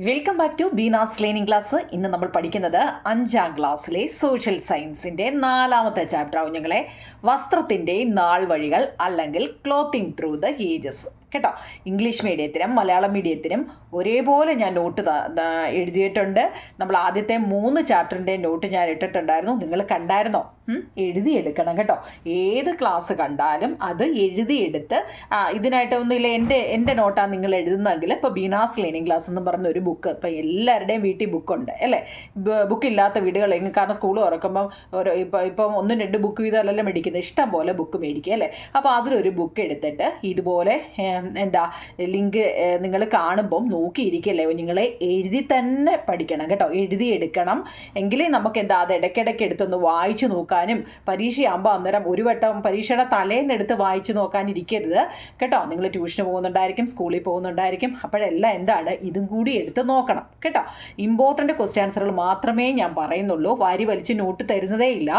Welcome back to Beena's learning class. ഇന്ന് നമ്മൾ പഠിക്കുന്നത് 5ാം ക്ലാസ്സിലെ സോഷ്യൽ സയൻസിൻ്റെ 4ാമത്തെ ചാപ്റ്റർ കുഞ്ഞുങ്ങളെ, വസ്ത്രത്തിൻ്റെ നാൾ വഴികൾ അല്ലെങ്കിൽ ക്ലോത്തിങ് ത്രൂ ദ ഏജസ്. കേട്ടോ, ഇംഗ്ലീഷ് മീഡിയത്തിനും മലയാളം മീഡിയത്തിനും ഒരേപോലെ ഞാൻ നോട്ട് എഴുതിയിട്ടുണ്ട്. നമ്മൾ ആദ്യത്തെ 3 ചാപ്റ്ററിൻ്റെ നോട്ട് ഞാൻ ഇട്ടിട്ടുണ്ടായിരുന്നു. നിങ്ങൾ കണ്ടായിരുന്നോ? എഴുതിയെടുക്കണം കേട്ടോ. ഏത് ക്ലാസ് കണ്ടാലും അത് എഴുതിയെടുത്ത് ഇതിനായിട്ടൊന്നുമില്ല, എൻ്റെ നോട്ടാണ് നിങ്ങൾ എഴുതുന്നതെങ്കിൽ ഇപ്പോൾ ബീനാസ് ലേണിംഗ് ക്ലാസ് എന്ന് പറഞ്ഞ ഒരു ബുക്ക് ഇപ്പോൾ എല്ലാവരുടെയും വീട്ടിൽ ബുക്കുണ്ട് അല്ലേ? ബുക്കില്ലാത്ത വീടുകൾ കാരണം സ്കൂൾ തുറക്കുമ്പം ഇപ്പം 1-2 ബുക്ക് വീതമല്ല മേടിക്കുന്നത്, ഇഷ്ടം പോലെ ബുക്ക് മേടിക്കുക അല്ലേ? അപ്പോൾ അതിലൊരു ബുക്ക് എടുത്തിട്ട് ഇതുപോലെ ലിങ്ക് നിങ്ങൾ കാണുമ്പം നോക്കിയിരിക്കല്ലേ, നിങ്ങളെ എഴുതി തന്നെ പഠിക്കണം കേട്ടോ, എഴുതിയെടുക്കണം. എങ്കിലേ നമുക്ക് അത് ഇടയ്ക്കിടയ്ക്ക് എടുത്തൊന്ന് വായിച്ചു നോക്കാനും, പരീക്ഷയാകുമ്പോൾ അന്നേരം ഒരു വട്ടം പരീക്ഷയുടെ തലേന്നെടുത്ത് വായിച്ചു നോക്കാനിരിക്കരുത് കേട്ടോ. നിങ്ങൾ ട്യൂഷന് പോകുന്നുണ്ടായിരിക്കും, സ്കൂളിൽ പോകുന്നുണ്ടായിരിക്കും, അപ്പോഴെല്ലാം ഇതും കൂടി എടുത്ത് നോക്കണം കേട്ടോ. ഇമ്പോർട്ടൻ്റ് ക്വസ്റ്റ്യൻ ആൻസറുകൾ മാത്രമേ ഞാൻ പറയുന്നുള്ളൂ, വാരി വലിച്ച് നോട്ട് തരുന്നതേ ഇല്ല.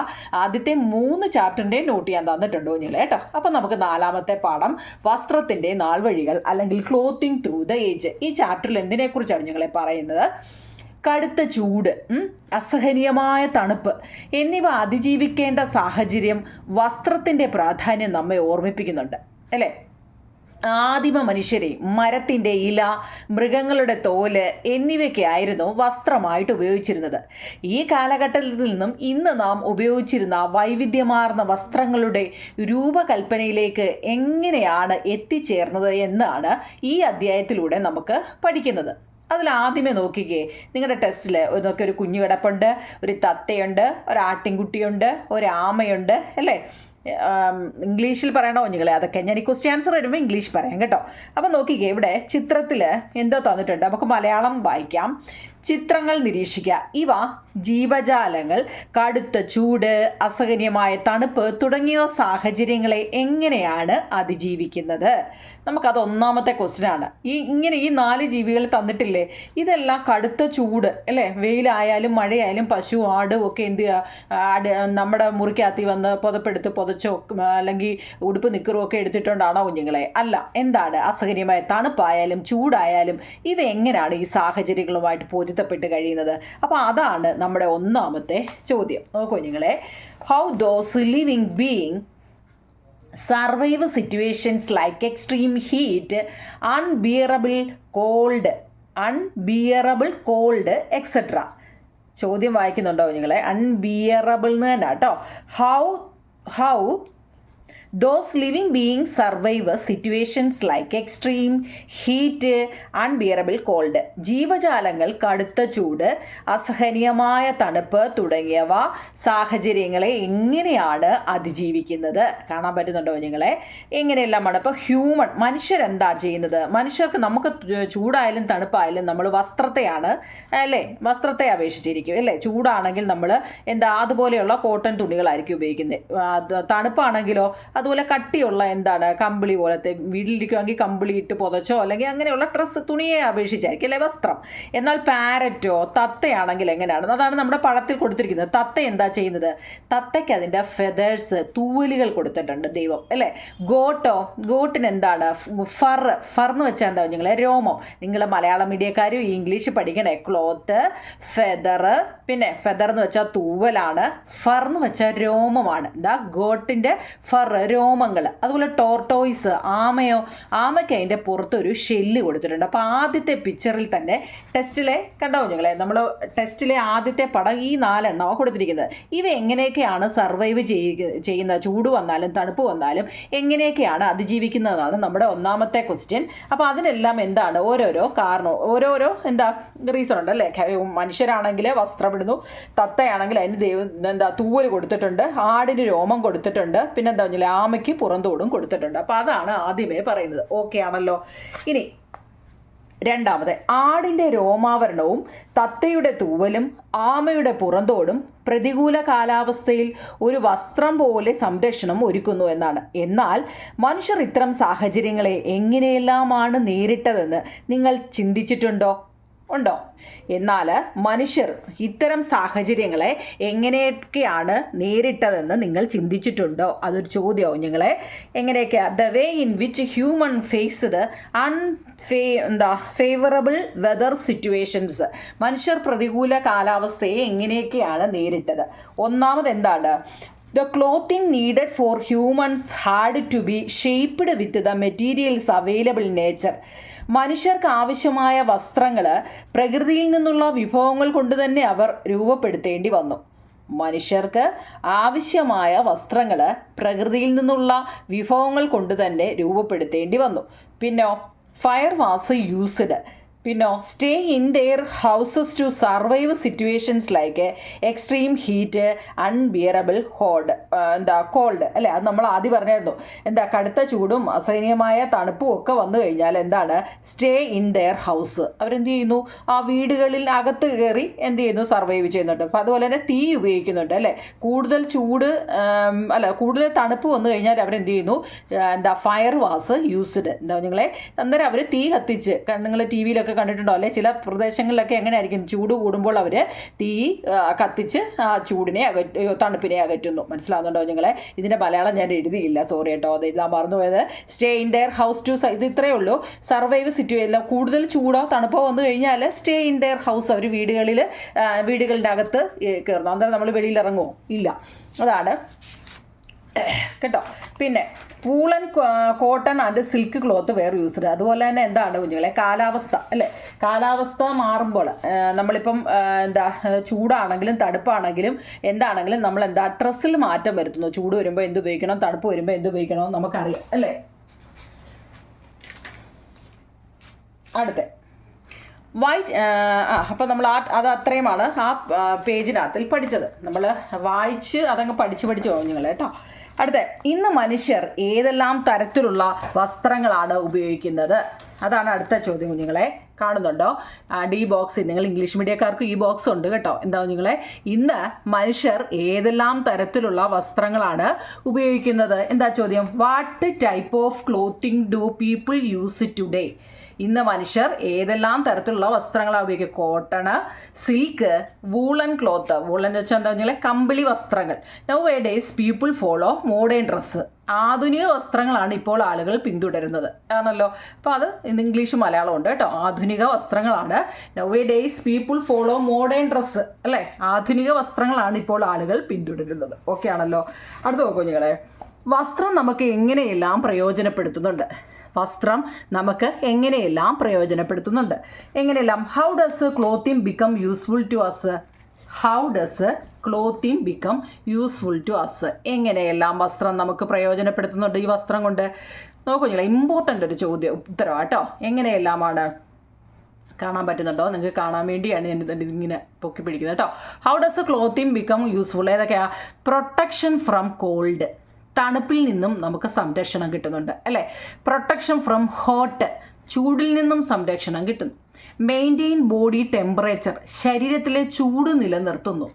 ആദ്യത്തെ 3 ചാപ്റ്ററിൻ്റെ നോട്ട് ഞാൻ തന്നിട്ടുണ്ടോ നിങ്ങൾ കേട്ടോ. അപ്പം നമുക്ക് 4ാമത്തെ പാഠം വസ്ത്രത്തിൻ്റെ നാൾവഴികൾ അല്ലെങ്കിൽ ക്ലോത്തിങ് ത്രൂ ദ ഏജ്. ഈ ചാപ്റ്ററിൽ എന്തിനെക്കുറിച്ചാണ് ഞങ്ങളെ പറയുന്നത്? കടുത്ത ചൂട്, അസഹനീയമായ തണുപ്പ് എന്നിവ അതിജീവിക്കേണ്ട സാഹചര്യം വസ്ത്രത്തിൻ്റെ പ്രാധാന്യം നമ്മെ ഓർമ്മിപ്പിക്കുന്നുണ്ട് അല്ലേ? ആദിമ മനുഷ്യരെ മരത്തിൻ്റെ ഇല, മൃഗങ്ങളുടെ തോല് എന്നിവയ്ക്കായിരുന്നു വസ്ത്രമായിട്ട് ഉപയോഗിച്ചിരുന്നത്. ഈ കാലഘട്ടത്തിൽ നിന്നും ഇന്ന് നാം ഉപയോഗിച്ചിരുന്ന വൈവിധ്യമാർന്ന വസ്ത്രങ്ങളുടെ രൂപകൽപ്പനയിലേക്ക് എങ്ങനെയാണ് എത്തിച്ചേർന്നത് എന്നാണ് ഈ അധ്യായത്തിലൂടെ നമുക്ക് പഠിക്കുന്നത്. അതിലാദ്യമേ നോക്കിക്കേ, നിങ്ങളുടെ ടെസ്റ്റിൽ നോക്കി ഒരു കുഞ്ഞു കിടപ്പുണ്ട്, ഒരു തത്തയുണ്ട്, ഒരു ആട്ടിൻകുട്ടിയുണ്ട്, ഒരു ആമയുണ്ട് അല്ലേ? ഇംഗ്ലീഷിൽ പറയണോ കുഞ്ഞുങ്ങളെ? അതൊക്കെ ഞാൻ ഈ ക്വസ്റ്റ്യൻ ആൻസർ വരുമ്പോൾ ഇംഗ്ലീഷ് പറയാം കേട്ടോ. അപ്പം നോക്കിക്കേ, ഇവിടെ ചിത്രത്തിൽ എന്തോ തന്നിട്ടുണ്ട്, നമുക്ക് മലയാളം വായിക്കാം. ചിത്രങ്ങൾ നിരീക്ഷിക്കുക. ഇവ ജീവജാലങ്ങൾ കടുത്ത ചൂട്, അസഹനീയമായ തണുപ്പ് തുടങ്ങിയ സാഹചര്യങ്ങളെ എങ്ങനെയാണ് അതിജീവിക്കുന്നത്? നമുക്കത് 1ാമത്തെ ക്വസ്റ്റ്യനാണ്. ഈ 4 ജീവികൾ തന്നിട്ടില്ലേ, ഇതെല്ലാം കടുത്ത ചൂട് അല്ലേ? വെയിലായാലും മഴയായാലും പശു ആടും ഒക്കെ എന്ത് ചെയ്യുക, നമ്മുടെ മുറിക്കകത്ത് വന്ന് പുതപ്പെടുത്ത് പുതച്ചോ അല്ലെങ്കിൽ ഉടുപ്പ് നിക്കറും ഒക്കെ എടുത്തിട്ടുണ്ടാണോ കുഞ്ഞുങ്ങളെ? അല്ല. അസഹനീയമായ തണുപ്പായാലും ചൂടായാലും ഇവ എങ്ങനെയാണ് ഈ സാഹചര്യങ്ങളുമായിട്ട് പൊരുത്തപ്പെട്ട് കഴിയുന്നത്? അപ്പോൾ അതാണ് നമ്മുടെ 1ാമത്തെ ചോദ്യം. നോക്കൂ കുഞ്ഞുങ്ങളെ, how those living being survive situations like extreme heat, unbearable cold etcetera. ചോദ്യം വായിക്കുന്നുണ്ടോ കുഞ്ഞുങ്ങളെ? അൺബിയറബിൾ എന്ന് തന്നെ കേട്ടോ. How those living beings survive situations like extreme heat, unbearable cold. ജീവജാലങ്ങൾ കടുത്ത ചൂട്, അസഹനീയമായ തണുപ്പ് തുടങ്ങിയവ സാഹചര്യങ്ങളെ എങ്ങനെയാണ് അതിജീവിക്കുന്നത്? കാണാൻ പറ്റുന്നുണ്ടോ നിങ്ങളെ? എങ്ങനെയെല്ലാമാണ്? ഇപ്പോൾ മനുഷ്യരെന്താ ചെയ്യുന്നത്? മനുഷ്യർക്ക് നമുക്ക് ചൂടായാലും തണുപ്പായാലും നമ്മൾ വസ്ത്രത്തെയാണ് അല്ലേ, വസ്ത്രത്തെ അപേക്ഷിച്ചിരിക്കും അല്ലേ? ചൂടാണെങ്കിൽ നമ്മൾ അതുപോലെയുള്ള കോട്ടൺ തുണികളായിരിക്കും ഉപയോഗിക്കുന്നത്. തണുപ്പാണെങ്കിലോ അതുപോലെ കട്ടിയുള്ള കമ്പിളി പോലത്തെ, വീട്ടിലിരിക്കുമെങ്കിൽ കമ്പിളി ഇട്ട് പുതച്ചോ അല്ലെങ്കിൽ അങ്ങനെയുള്ള തുണിയെ അപേക്ഷിച്ചായിരിക്കും അല്ലേ വസ്ത്രം. എന്നാൽ പാരറ്റോ തത്തയാണെങ്കിൽ എങ്ങനെയാണ്? അതാണ് നമ്മുടെ പടത്തിൽ കൊടുത്തിരിക്കുന്നത്. തത്ത എന്താ ചെയ്യുന്നത്? തത്തയ്ക്ക് അതിൻ്റെ ഫെതേഴ്സ്, തൂവലുകൾ കൊടുത്തിട്ടുണ്ട് ദൈവം അല്ലേ? ഗോട്ടിന് ഫർ എന്ന് വെച്ചാൽ എന്താ നിങ്ങളെ? രോമം. നിങ്ങൾ മലയാളം മീഡിയക്കാരും ഇംഗ്ലീഷ് പഠിക്കണേ. ക്ലോത്ത്, ഫെദർ, പിന്നെ ഫെദർ എന്ന് വെച്ചാൽ തൂവലാണ്, ഫർ എന്ന് വെച്ചാൽ രോമമാണ്. ഗോട്ടിൻ്റെ ഫർ, രോമങ്ങൾ. അതുപോലെ ടോർട്ടോയ്സ്, ആമയ്ക്ക് അതിൻ്റെ പുറത്തൊരു ഷെല്ല് കൊടുത്തിട്ടുണ്ട്. അപ്പോൾ ആദ്യത്തെ പിക്ചറിൽ തന്നെ ടെസ്റ്റിലെ കണ്ടോ കുഞ്ഞുങ്ങളെ, നമ്മൾ ടെസ്റ്റിലെ ആദ്യത്തെ പടം ഈ 4 എണ്ണമാണ് കൊടുത്തിരിക്കുന്നത്. ഇവ എങ്ങനെയൊക്കെയാണ് സർവൈവ് ചെയ്യുന്നത്? ചൂട് വന്നാലും തണുപ്പ് വന്നാലും എങ്ങനെയൊക്കെയാണ് അതിജീവിക്കുന്നതാണ് നമ്മുടെ 1ാമത്തെ ക്വസ്റ്റ്യൻ. അപ്പോൾ അതിനെല്ലാം ഓരോരോ കാരണം, ഓരോരോ റീസൺ ഉണ്ട് അല്ലേ? മനുഷ്യരാണെങ്കിൽ വസ്ത്രമിടുന്നു, തത്തയാണെങ്കിൽ അതിന് തൂവൽ കൊടുത്തിട്ടുണ്ട്, ആടിന് രോമം കൊടുത്തിട്ടുണ്ട്, പിന്നെ ആമയ്ക്ക് പുറന്തോടും കൊടുത്തിട്ടുണ്ട്. അപ്പോൾ അതാണ് ആദ്യമേ പറയുന്നത്. ഓക്കെ ആണല്ലോ? ഇനി 2ാമത്, ആടിൻ്റെ രോമാവരണവും തത്തയുടെ തൂവലും ആമയുടെ പുറന്തോടും പ്രതികൂല കാലാവസ്ഥയിൽ ഒരു വസ്ത്രം പോലെ സംരക്ഷണം ഒരുക്കുന്നു എന്നാണ്. എന്നാൽ മനുഷ്യർ ഇത്തരം സാഹചര്യങ്ങളെ എങ്ങനെയെല്ലാമാണ് നേരിട്ടതെന്ന് നിങ്ങൾ ചിന്തിച്ചിട്ടുണ്ടോ? ഉണ്ടോ? എന്നാൽ മനുഷ്യർ ഇത്തരം സാഹചര്യങ്ങളെ എങ്ങനെയൊക്കെയാണ് നേരിട്ടതെന്ന് നിങ്ങൾ ചിന്തിച്ചിട്ടുണ്ടോ? അതൊരു ചോദ്യമാവും നിങ്ങളെ. എങ്ങനെയൊക്കെയാണ് the way in which human faced favourable weather situations. മനുഷ്യർ പ്രതികൂല കാലാവസ്ഥയെ എങ്ങനെയൊക്കെയാണ് നേരിട്ടത്? ഒന്നാമത് എന്താണ്? The clothing needed for humans had to be shaped with the materials available in nature. മനുഷ്യർക്ക് ആവശ്യമായ വസ്ത്രങ്ങൾ പ്രകൃതിയിൽ നിന്നുള്ള വിഭവങ്ങൾ കൊണ്ട് തന്നെ അവർ രൂപപ്പെടുത്തേണ്ടി വന്നു. മനുഷ്യർക്ക് ആവശ്യമായ വസ്ത്രങ്ങൾ പ്രകൃതിയിൽ നിന്നുള്ള വിഭവങ്ങൾ കൊണ്ട് തന്നെ രൂപപ്പെടുത്തേണ്ടി വന്നു. പിന്നോ ഫയർ വാസ് യൂസ്ഡ്. പിന്നോ stay in their houses to survive situations like extreme heat, unbearable cold അല്ലേ? അത് നമ്മൾ ആദ്യം പറഞ്ഞായിരുന്നു. കടുത്ത ചൂടും അസഹനീയമായ തണുപ്പും ഒക്കെ വന്നു കഴിഞ്ഞാൽ എന്താണ്? Stay in their house. അവരെന്ത് ചെയ്യുന്നു? ആ വീടുകളിൽ അകത്ത് കയറി എന്ത് ചെയ്യുന്നു? സർവൈവ് ചെയ്യുന്നുണ്ട്. അപ്പോൾ അതുപോലെ തന്നെ തീ ഉപയോഗിക്കുന്നുണ്ട് അല്ലേ? കൂടുതൽ ചൂട് കൂടുതൽ തണുപ്പ് വന്നു കഴിഞ്ഞാൽ അവരെന്ത് ചെയ്യുന്നു? Fire was used. നിങ്ങളെ അന്നേരം അവർ തീ കത്തിച്ച്, നിങ്ങൾ ടി വിയിലൊക്കെ കണ്ടിട്ടുണ്ടോ അല്ലെ? ചില പ്രദേശങ്ങളിലൊക്കെ എങ്ങനെ ആയിരിക്കും? ചൂട് കൂടുമ്പോൾ അവർ തീ കത്തിച്ച് ചൂടിനെ തണുപ്പിനെ അകറ്റുന്നു. മനസ്സിലാവുന്നുണ്ടോ നിങ്ങളെ? ഇതിൻ്റെ മലയാളം ഞാൻ എഴുതിയില്ല, സോറി കേട്ടോ, അത് എഴുതാൻ മറന്നുപോയത്. Stay in their house to, ഇത് ഇത്രയേ ഉള്ളൂ. സർവൈവ് സിറ്റുവേഷൻ, കൂടുതൽ ചൂടോ തണുപ്പോ വന്നു കഴിഞ്ഞാൽ സ്റ്റേ ഇൻ ദെയർ ഹൗസ്, അവർ വീടുകളുടെ അകത്ത് കയറുന്നു. അന്നേരം നമ്മൾ വെളിയിൽ ഇറങ്ങുമോ? ഇല്ല. അതാണ് കേട്ടോ. പിന്നെ woollen, cotton and silk cloth wear used. അതുപോലെ തന്നെ എന്താണ് കുഞ്ഞുങ്ങളെ? കാലാവസ്ഥ അല്ലേ? കാലാവസ്ഥ മാറുമ്പോൾ നമ്മളിപ്പം ചൂടാണെങ്കിലും തണുപ്പാണെങ്കിലും എന്താണെങ്കിലും നമ്മൾ ഡ്രസ്സിൽ മാറ്റം വരുത്തുന്നു. ചൂട് വരുമ്പോൾ എന്ത് ഉപയോഗിക്കണം, തണുപ്പ് വരുമ്പോൾ എന്ത് ഉപയോഗിക്കണം നമുക്കറിയാം അല്ലേ? അടുത്ത അപ്പം നമ്മൾ അത് അത്രയുമാണ് ആ പേജിനകത്തിൽ പഠിച്ചത്. നമ്മൾ വായിച്ച് അതങ്ങ് പഠിച്ച് പോകും നിങ്ങൾ കേട്ടോ. അടുത്ത, ഇന്ന് മനുഷ്യർ ഏതെല്ലാം തരത്തിലുള്ള വസ്ത്രങ്ങളാണ് ഉപയോഗിക്കുന്നത്? അതാണ് അടുത്ത ചോദ്യം കുഞ്ഞുങ്ങളെ. കാണുന്നുണ്ടോ? D box. നിങ്ങൾ ഇംഗ്ലീഷ് മീഡിയക്കാർക്ക് ഈ ബോക്സ് ഉണ്ട് കേട്ടോ. എന്താ കുഞ്ഞുങ്ങളെ? ഇന്ന് മനുഷ്യർ ഏതെല്ലാം തരത്തിലുള്ള വസ്ത്രങ്ങളാണ് ഉപയോഗിക്കുന്നത്? എന്താ ചോദ്യം? What type of clothing do people use today? ഇന്ന് മനുഷ്യർ ഏതെല്ലാം തരത്തിലുള്ള വസ്ത്രങ്ങളാണ് ഉപയോഗിക്കുക? Cotton, silk, woollen cloth. Woollen എന്ന് വെച്ചാൽ എന്താ പറഞ്ഞാൽ കമ്പിളി വസ്ത്രങ്ങൾ. Now A days people follow modern dress. ആധുനിക വസ്ത്രങ്ങളാണ് ഇപ്പോൾ ആളുകൾ പിന്തുടരുന്നത് ആണല്ലോ. അപ്പോൾ അത് ഇംഗ്ലീഷ് മലയാളം ഉണ്ട് കേട്ടോ. ആധുനിക വസ്ത്രങ്ങളാണ്. Now A days people follow modern dress അല്ലേ? ആധുനിക വസ്ത്രങ്ങളാണ് ഇപ്പോൾ ആളുകൾ പിന്തുടരുന്നത്. ഓക്കെ ആണല്ലോ. അടുത്ത നോക്കൂ കുഞ്ഞുങ്ങളെ. വസ്ത്രം നമുക്ക് എങ്ങനെയെല്ലാം പ്രയോജനപ്പെടുത്തുന്നുണ്ട്? വസ്ത്രം നമുക്ക് എങ്ങനെയെല്ലാം പ്രയോജനപ്പെടുത്തുന്നുണ്ട്? എങ്ങനെയെല്ലാം? How does clothing become useful to us? How does clothing become useful to us? എങ്ങനെയെല്ലാം വസ്ത്രം നമുക്ക് പ്രയോജനപ്പെടുത്തുന്നുണ്ട് ഈ വസ്ത്രം കൊണ്ട്? നോക്കൂ നിങ്ങൾ, ഇമ്പോർട്ടൻ്റ് ഒരു ഉത്തരം കേട്ടോ. എങ്ങനെയെല്ലാമാണ്? കാണാൻ പറ്റുന്നുണ്ടോ? നിങ്ങൾക്ക് കാണാൻ വേണ്ടിയാണ് ഞാൻ ഇങ്ങനെ പൊക്കി പിടിക്കുന്നത് കേട്ടോ. How does clothing become useful? ഏതൊക്കെയാ? പ്രൊട്ടക്ഷൻ ഫ്രം കോൾഡ്, തണുപ്പിൽ നിന്നും നമുക്ക് സംരക്ഷണം കിട്ടുന്നുണ്ട് അല്ലേ? പ്രൊട്ടക്ഷൻ ഫ്രം ഹോട്ട്, ചൂടിൽ നിന്നും സംരക്ഷണം കിട്ടുന്നു. മെയിൻറ്റെയിൻ ബോഡി ടെമ്പറേച്ചർ, ശരീരത്തിലെ ചൂട് നിലനിർത്തുന്നു.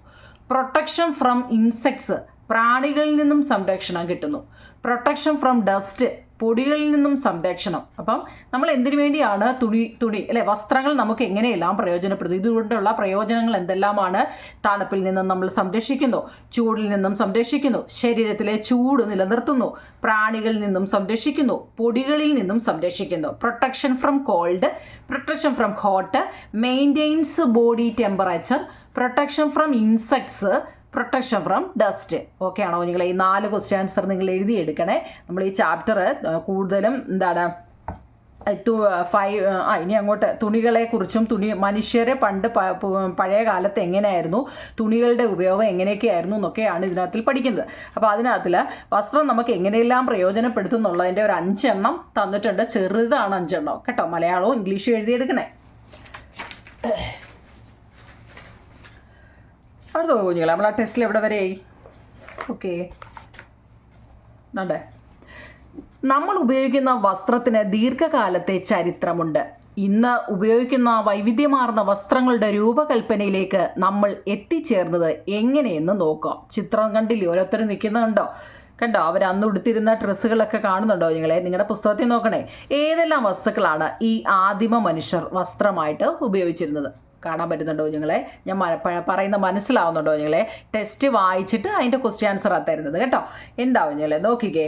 പ്രൊട്ടക്ഷൻ ഫ്രം ഇൻസെക്ട്സ്, പ്രാണികളിൽ നിന്നും സംരക്ഷണം കിട്ടുന്നു. പ്രൊട്ടക്ഷൻ ഫ്രം ഡസ്റ്റ്, പൊടികളിൽ നിന്നും സംരക്ഷണം. അപ്പം നമ്മൾ എന്തിനു വേണ്ടിയാണ് തുണി അല്ലെ? വസ്ത്രങ്ങൾ നമുക്ക് എങ്ങനെയെല്ലാം പ്രയോജനപ്പെടുത്തും? ഇതുകൊണ്ടുള്ള പ്രയോജനങ്ങൾ എന്തെല്ലാമാണ്? തണുപ്പിൽ നിന്നും നമ്മൾ സംരക്ഷിക്കുന്നു, ചൂടിൽ നിന്നും സംരക്ഷിക്കുന്നു, ശരീരത്തിലെ ചൂട് നിലനിർത്തുന്നു, പ്രാണികളിൽ നിന്നും സംരക്ഷിക്കുന്നു, പൊടികളിൽ നിന്നും സംരക്ഷിക്കുന്നു. Protection from called, protection from hot, maintains body temperature, protection from insects, protection from dust. Okay ആണോ നിങ്ങൾ? ഈ 4 ക്വസ്റ്റ്യൻ ആൻസർ നിങ്ങൾ എഴുതിയെടുക്കണേ. നമ്മൾ ഈ ചാപ്റ്റർ കൂടുതലും ഇനി അങ്ങോട്ട് തുണികളെക്കുറിച്ചും മനുഷ്യരെ പണ്ട് പഴയ കാലത്ത് എങ്ങനെയായിരുന്നു, തുണികളുടെ ഉപയോഗം എങ്ങനെയൊക്കെയായിരുന്നു എന്നൊക്കെയാണ് ഇതിനകത്തിൽ പഠിക്കുന്നത്. അപ്പോൾ അതിനകത്തിൽ വസ്ത്രം നമുക്ക് എങ്ങനെയെല്ലാം പ്രയോജനപ്പെടുത്തുന്നുള്ളതിൻ്റെ ഒരു 5 എണ്ണം തന്നിട്ടുണ്ട്. ചെറുതാണ് 5 എണ്ണം കേട്ടോ. മലയാളവും ഇംഗ്ലീഷും എഴുതിയെടുക്കണേ. അടുത്ത കുഞ്ഞുങ്ങളെ, നമ്മൾ ആ ടെസ്റ്റിൽ എവിടെ വരെയായി? ഓക്കെ, നമ്മൾ ഉപയോഗിക്കുന്ന വസ്ത്രത്തിന് ദീർഘകാലത്തെ ചരിത്രമുണ്ട്. ഇന്ന് ഉപയോഗിക്കുന്ന വൈവിധ്യമാർന്ന വസ്ത്രങ്ങളുടെ രൂപകൽപ്പനയിലേക്ക് നമ്മൾ എത്തിച്ചേർന്നത് എങ്ങനെയെന്ന് നോക്കാം. ചിത്രം കണ്ടില്ലേ? ഓരോരുത്തരും നിൽക്കുന്നുണ്ടോ? കണ്ടോ, അവർ അന്ന് ഉടുത്തിരുന്ന ഡ്രസ്സുകളൊക്കെ കാണുന്നുണ്ടോ നിങ്ങളുടെ പുസ്തകത്തിൽ നോക്കണേ. ഏതെല്ലാം വസ്തുക്കളാണ് ഈ ആദിമ മനുഷ്യർ വസ്ത്രമായിട്ട് ഉപയോഗിച്ചിരുന്നത്? കാണാൻ പറ്റുന്നുണ്ടോ ഞാൻ പറയുന്ന മനസ്സിലാവുന്നുണ്ടോ ടെസ്റ്റ് വായിച്ചിട്ട് അതിൻ്റെ ക്വസ്റ്റ്യൻ ആൻസറാണ് തരുന്നത് കേട്ടോ. എന്താവും നോക്കിക്കേ.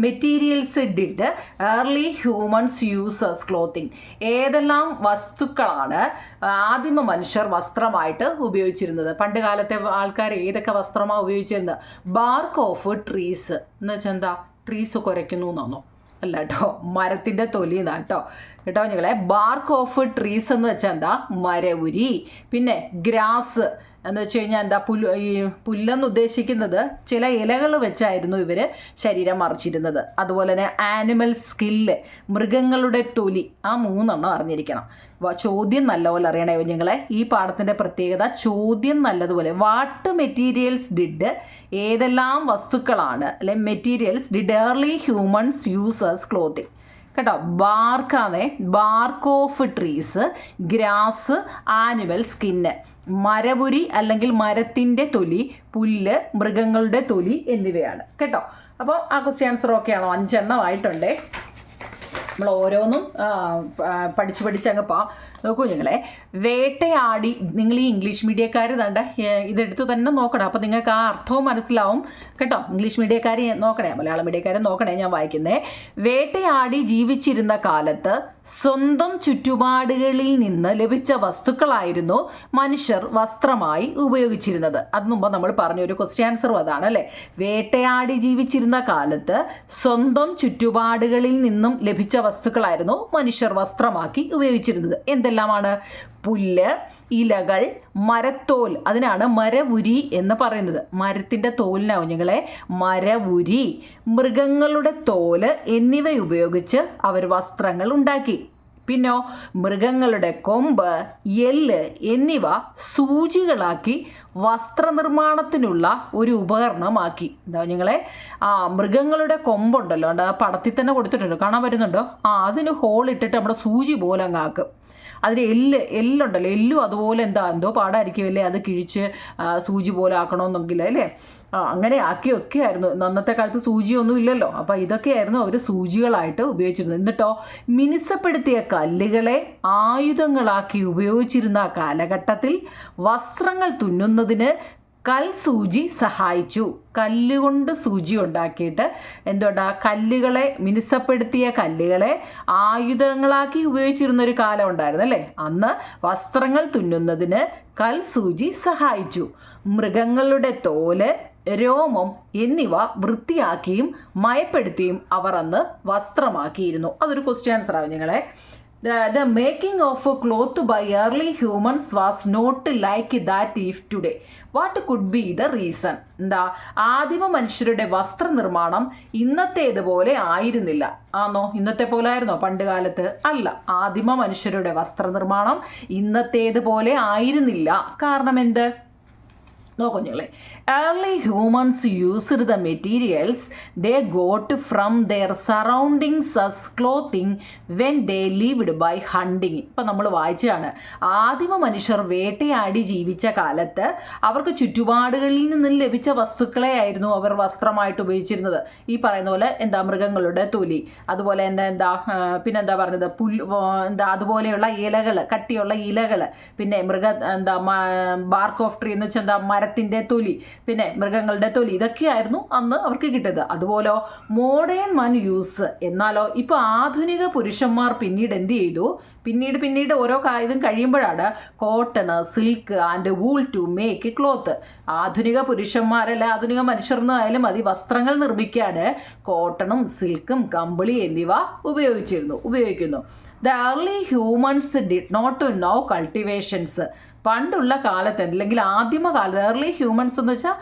Materials did early humans users clothing? ഏതെല്ലാം വസ്തുക്കളാണ് ആദിമ മനുഷ്യർ വസ്ത്രമായിട്ട് ഉപയോഗിച്ചിരുന്നത്? പണ്ട് കാലത്തെ ആൾക്കാർ ഏതൊക്കെ വസ്ത്രമാണ് ഉപയോഗിച്ചിരുന്നത്? ബാർക്ക് ഓഫ് ട്രീസ് എന്ന് വെച്ചാൽ എന്താ? ട്രീസ് കുരയ്ക്കുന്നു എന്നാണോ? അല്ല കേട്ടോ, മരത്തിൻ്റെ തൊലി എന്നാട്ടോ കേട്ടോ ബാർക്ക് ഓഫ് ട്രീസ് എന്ന് വെച്ചാൽ എന്താ? മരവുരി. പിന്നെ ഗ്രാസ് എന്ന് വെച്ച് കഴിഞ്ഞാൽ എന്താ? പുല്ലെന്ന് ഉദ്ദേശിക്കുന്നത് ചില ഇലകൾ വെച്ചായിരുന്നു ഇവർ ശരീരം മറിച്ചിരുന്നത്. അതുപോലെ തന്നെ ആനിമൽ സ്കില്ല്, മൃഗങ്ങളുടെ തൊലി. ആ 3 അറിഞ്ഞിരിക്കണം. ചോദ്യം നല്ലപോലെ അറിയണേ ഈ പാഠത്തിൻ്റെ പ്രത്യേകത. ചോദ്യം നല്ലതുപോലെ വാട്ട് മെറ്റീരിയൽസ് ഡിഡ്, ഏതെല്ലാം വസ്തുക്കളാണ് materials did early humans users clothing കേട്ടോ. ബാർക്കാണേ, bark of trees, grass, animal skin, മരവുരി അല്ലെങ്കിൽ മരത്തിൻ്റെ തൊലി, പുല്ല്, മൃഗങ്ങളുടെ തൊലി എന്നിവയാണ് കേട്ടോ. അപ്പോൾ ആ ക്വസ്റ്റ്യൻ ആൻസർ ഓക്കെ ആണോ? 5 ആയിട്ടുണ്ടേ. നമ്മൾ ഓരോന്നും പഠിച്ച് അങ്ങ് നോക്കൂ വേട്ടയാടി. നിങ്ങൾ ഈ ഇംഗ്ലീഷ് മീഡിയക്കാർ തണ്ട ഇതെടുത്ത് തന്നെ നോക്കണം. അപ്പോൾ നിങ്ങൾക്ക് ആ അർത്ഥവും മനസ്സിലാവും കേട്ടോ. ഇംഗ്ലീഷ് മീഡിയക്കാർ നോക്കണേ, മലയാളം മീഡിയക്കാർ നോക്കണേ. ഞാൻ വായിക്കുന്നേ. വേട്ടയാടി ജീവിച്ചിരുന്ന കാലത്ത് സ്വന്തം ചുറ്റുപാടുകളിൽ നിന്ന് ലഭിച്ച വസ്തുക്കളായിരുന്നു മനുഷ്യർ വസ്ത്രമായി ഉപയോഗിച്ചിരുന്നത്. അത് മുമ്പ് നമ്മൾ പറഞ്ഞൊരു ക്വസ്റ്റ്യൻ ആൻസറും അതാണ് അല്ലേ. വേട്ടയാടി ജീവിച്ചിരുന്ന കാലത്ത് സ്വന്തം ചുറ്റുപാടുകളിൽ നിന്നും ലഭിച്ച വസ്തുക്കളായിരുന്നു മനുഷ്യർ വസ്ത്രമാക്കി ഉപയോഗിച്ചിരുന്നത്. എന്തെല്ലാമാണ്? പുല്ല്, ഇലകൾ, മരത്തോൽ. അതിനാണ് മരവുരി എന്ന് പറയുന്നത്. മരത്തിൻ്റെ തോലിനാവും മരവുരി. മൃഗങ്ങളുടെ തോല് എന്നിവ ഉപയോഗിച്ച് അവർ വസ്ത്രങ്ങൾ ഉണ്ടാക്കി. പിന്നോ മൃഗങ്ങളുടെ കൊമ്പ്, എല്ല് എന്നിവ സൂചികളാക്കി വസ്ത്രനിർമ്മാണത്തിനുള്ള ഒരു ഉപകരണമാക്കി. എന്താ മൃഗങ്ങളുടെ കൊമ്പുണ്ടല്ലോ, ആ പടത്തിൽ തന്നെ കൊടുത്തിട്ടുണ്ട്, കാണാൻ വരുന്നുണ്ടോ? അതിന് ഹോളിട്ടിട്ട് നമ്മുടെ സൂചി പോലെ അങ്ങാക്കും. അതിന് എല്ലുണ്ടല്ലോ, എല്ലും അതുപോലെ എന്തോ പാടായിരിക്കുമല്ലേ അത് കിഴിച്ച് സൂചി പോലെ ആക്കണമെന്നെങ്കിൽ അല്ലേ. അങ്ങനെ ആക്കിയൊക്കെ ആയിരുന്നു. അന്നത്തെ കാലത്ത് സൂചിയൊന്നും ഇല്ലല്ലോ. അപ്പോൾ ഇതൊക്കെയായിരുന്നു അവർ സൂചികളായിട്ട് ഉപയോഗിച്ചിരുന്നത്. എന്നിട്ടോ മിനുസപ്പെടുത്തിയ കല്ലുകളെ ആയുധങ്ങളാക്കി ഉപയോഗിച്ചിരുന്ന കാലഘട്ടത്തിൽ വസ്ത്രങ്ങൾ തുന്നുന്നതിന് കൽസൂചി സഹായിച്ചു. കല്ലുകൊണ്ട് സൂചി ഉണ്ടാക്കിയിട്ട് കല്ലുകളെ, മിനുസപ്പെടുത്തിയ കല്ലുകളെ ആയുധങ്ങളാക്കി ഉപയോഗിച്ചിരുന്നൊരു കാലം ഉണ്ടായിരുന്നു അല്ലേ. അന്ന് വസ്ത്രങ്ങൾ തുന്നുന്നതിന് കൽസൂചി സഹായിച്ചു. മൃഗങ്ങളുടെ തോല്, രോമം എന്നിവ വൃത്തിയാക്കിയും മയപ്പെടുത്തിയും അവർ അന്ന് വസ്ത്രമാക്കിയിരുന്നു. അതൊരു ക്വസ്റ്റ്യൻ ആൻസർ ആവും The making of a cloth by early humans was not like that if today. What could be the reason? ആദിമ മനുഷ്യരുടെ വസ്ത്രനിർമ്മാണം ഇന്നത്തേതുപോലെ ആയിരുന്നില്ല. ആണോ? ഇന്നത്തെ പോലെ ആയിരുന്നോ പണ്ട് കാലത്ത്? അല്ല. ആദിമ മനുഷ്യരുടെ വസ്ത്രനിർമ്മാണം ഇന്നത്തേതുപോലെ ആയിരുന്നില്ല. കാരണം എന്ത്? നോക്കൂ early humans used the materials they got from their surroundings as clothing when they lived by hunting. ഇപ്പം നമ്മൾ വായിച്ചതാണ്. ആദിമ മനുഷ്യർ വേട്ടയാടി ജീവിച്ച കാലത്ത് അവർക്ക് ചുറ്റുപാടുകളിൽ നിന്നും ലഭിച്ച വസ്തുക്കളെ ആയിരുന്നു അവർ വസ്ത്രമായിട്ട് ഉപയോഗിച്ചിരുന്നത്. ഈ പറയുന്ന പോലെ മൃഗങ്ങളുടെ തൊലി, അതുപോലെ തന്നെ പിന്നെന്താ പറഞ്ഞത്, അതുപോലെയുള്ള ഇലകൾ, കട്ടിയുള്ള ഇലകൾ, പിന്നെ ബാർക്ക് ഓഫ് ട്രീ എന്ന് വെച്ചാൽ മരത്തിൻ്റെ തൊലി, പിന്നെ മൃഗങ്ങളുടെ തൊലി, ഇതൊക്കെയായിരുന്നു അന്ന് അവർക്ക് കിട്ടിയത്. അതുപോലെ മോഡേൺ മൻ യൂസ്. എന്നാലോ ഇപ്പോൾ ആധുനിക പുരുഷന്മാർ പിന്നീട് എന്ത് ചെയ്തു? പിന്നീട് ഓരോ ഇതും കഴിയുമ്പോഴാണ് cotton, silk and wool to make cloth. ആധുനിക പുരുഷന്മാരല്ല, ആധുനിക മനുഷ്യർന്നായാലും മതി വസ്ത്രങ്ങൾ നിർമ്മിക്കാൻ കോട്ടണും സിൽക്കും കമ്പിളി എന്നിവ ഉപയോഗിക്കുന്നു. The early humans did not know cultivations. പണ്ടുള്ള കാലത്ത് അല്ലെങ്കിൽ ആദിമകാലത്ത്, ഏർലി ഹ്യൂമൻസ് എന്ന് വെച്ചാൽ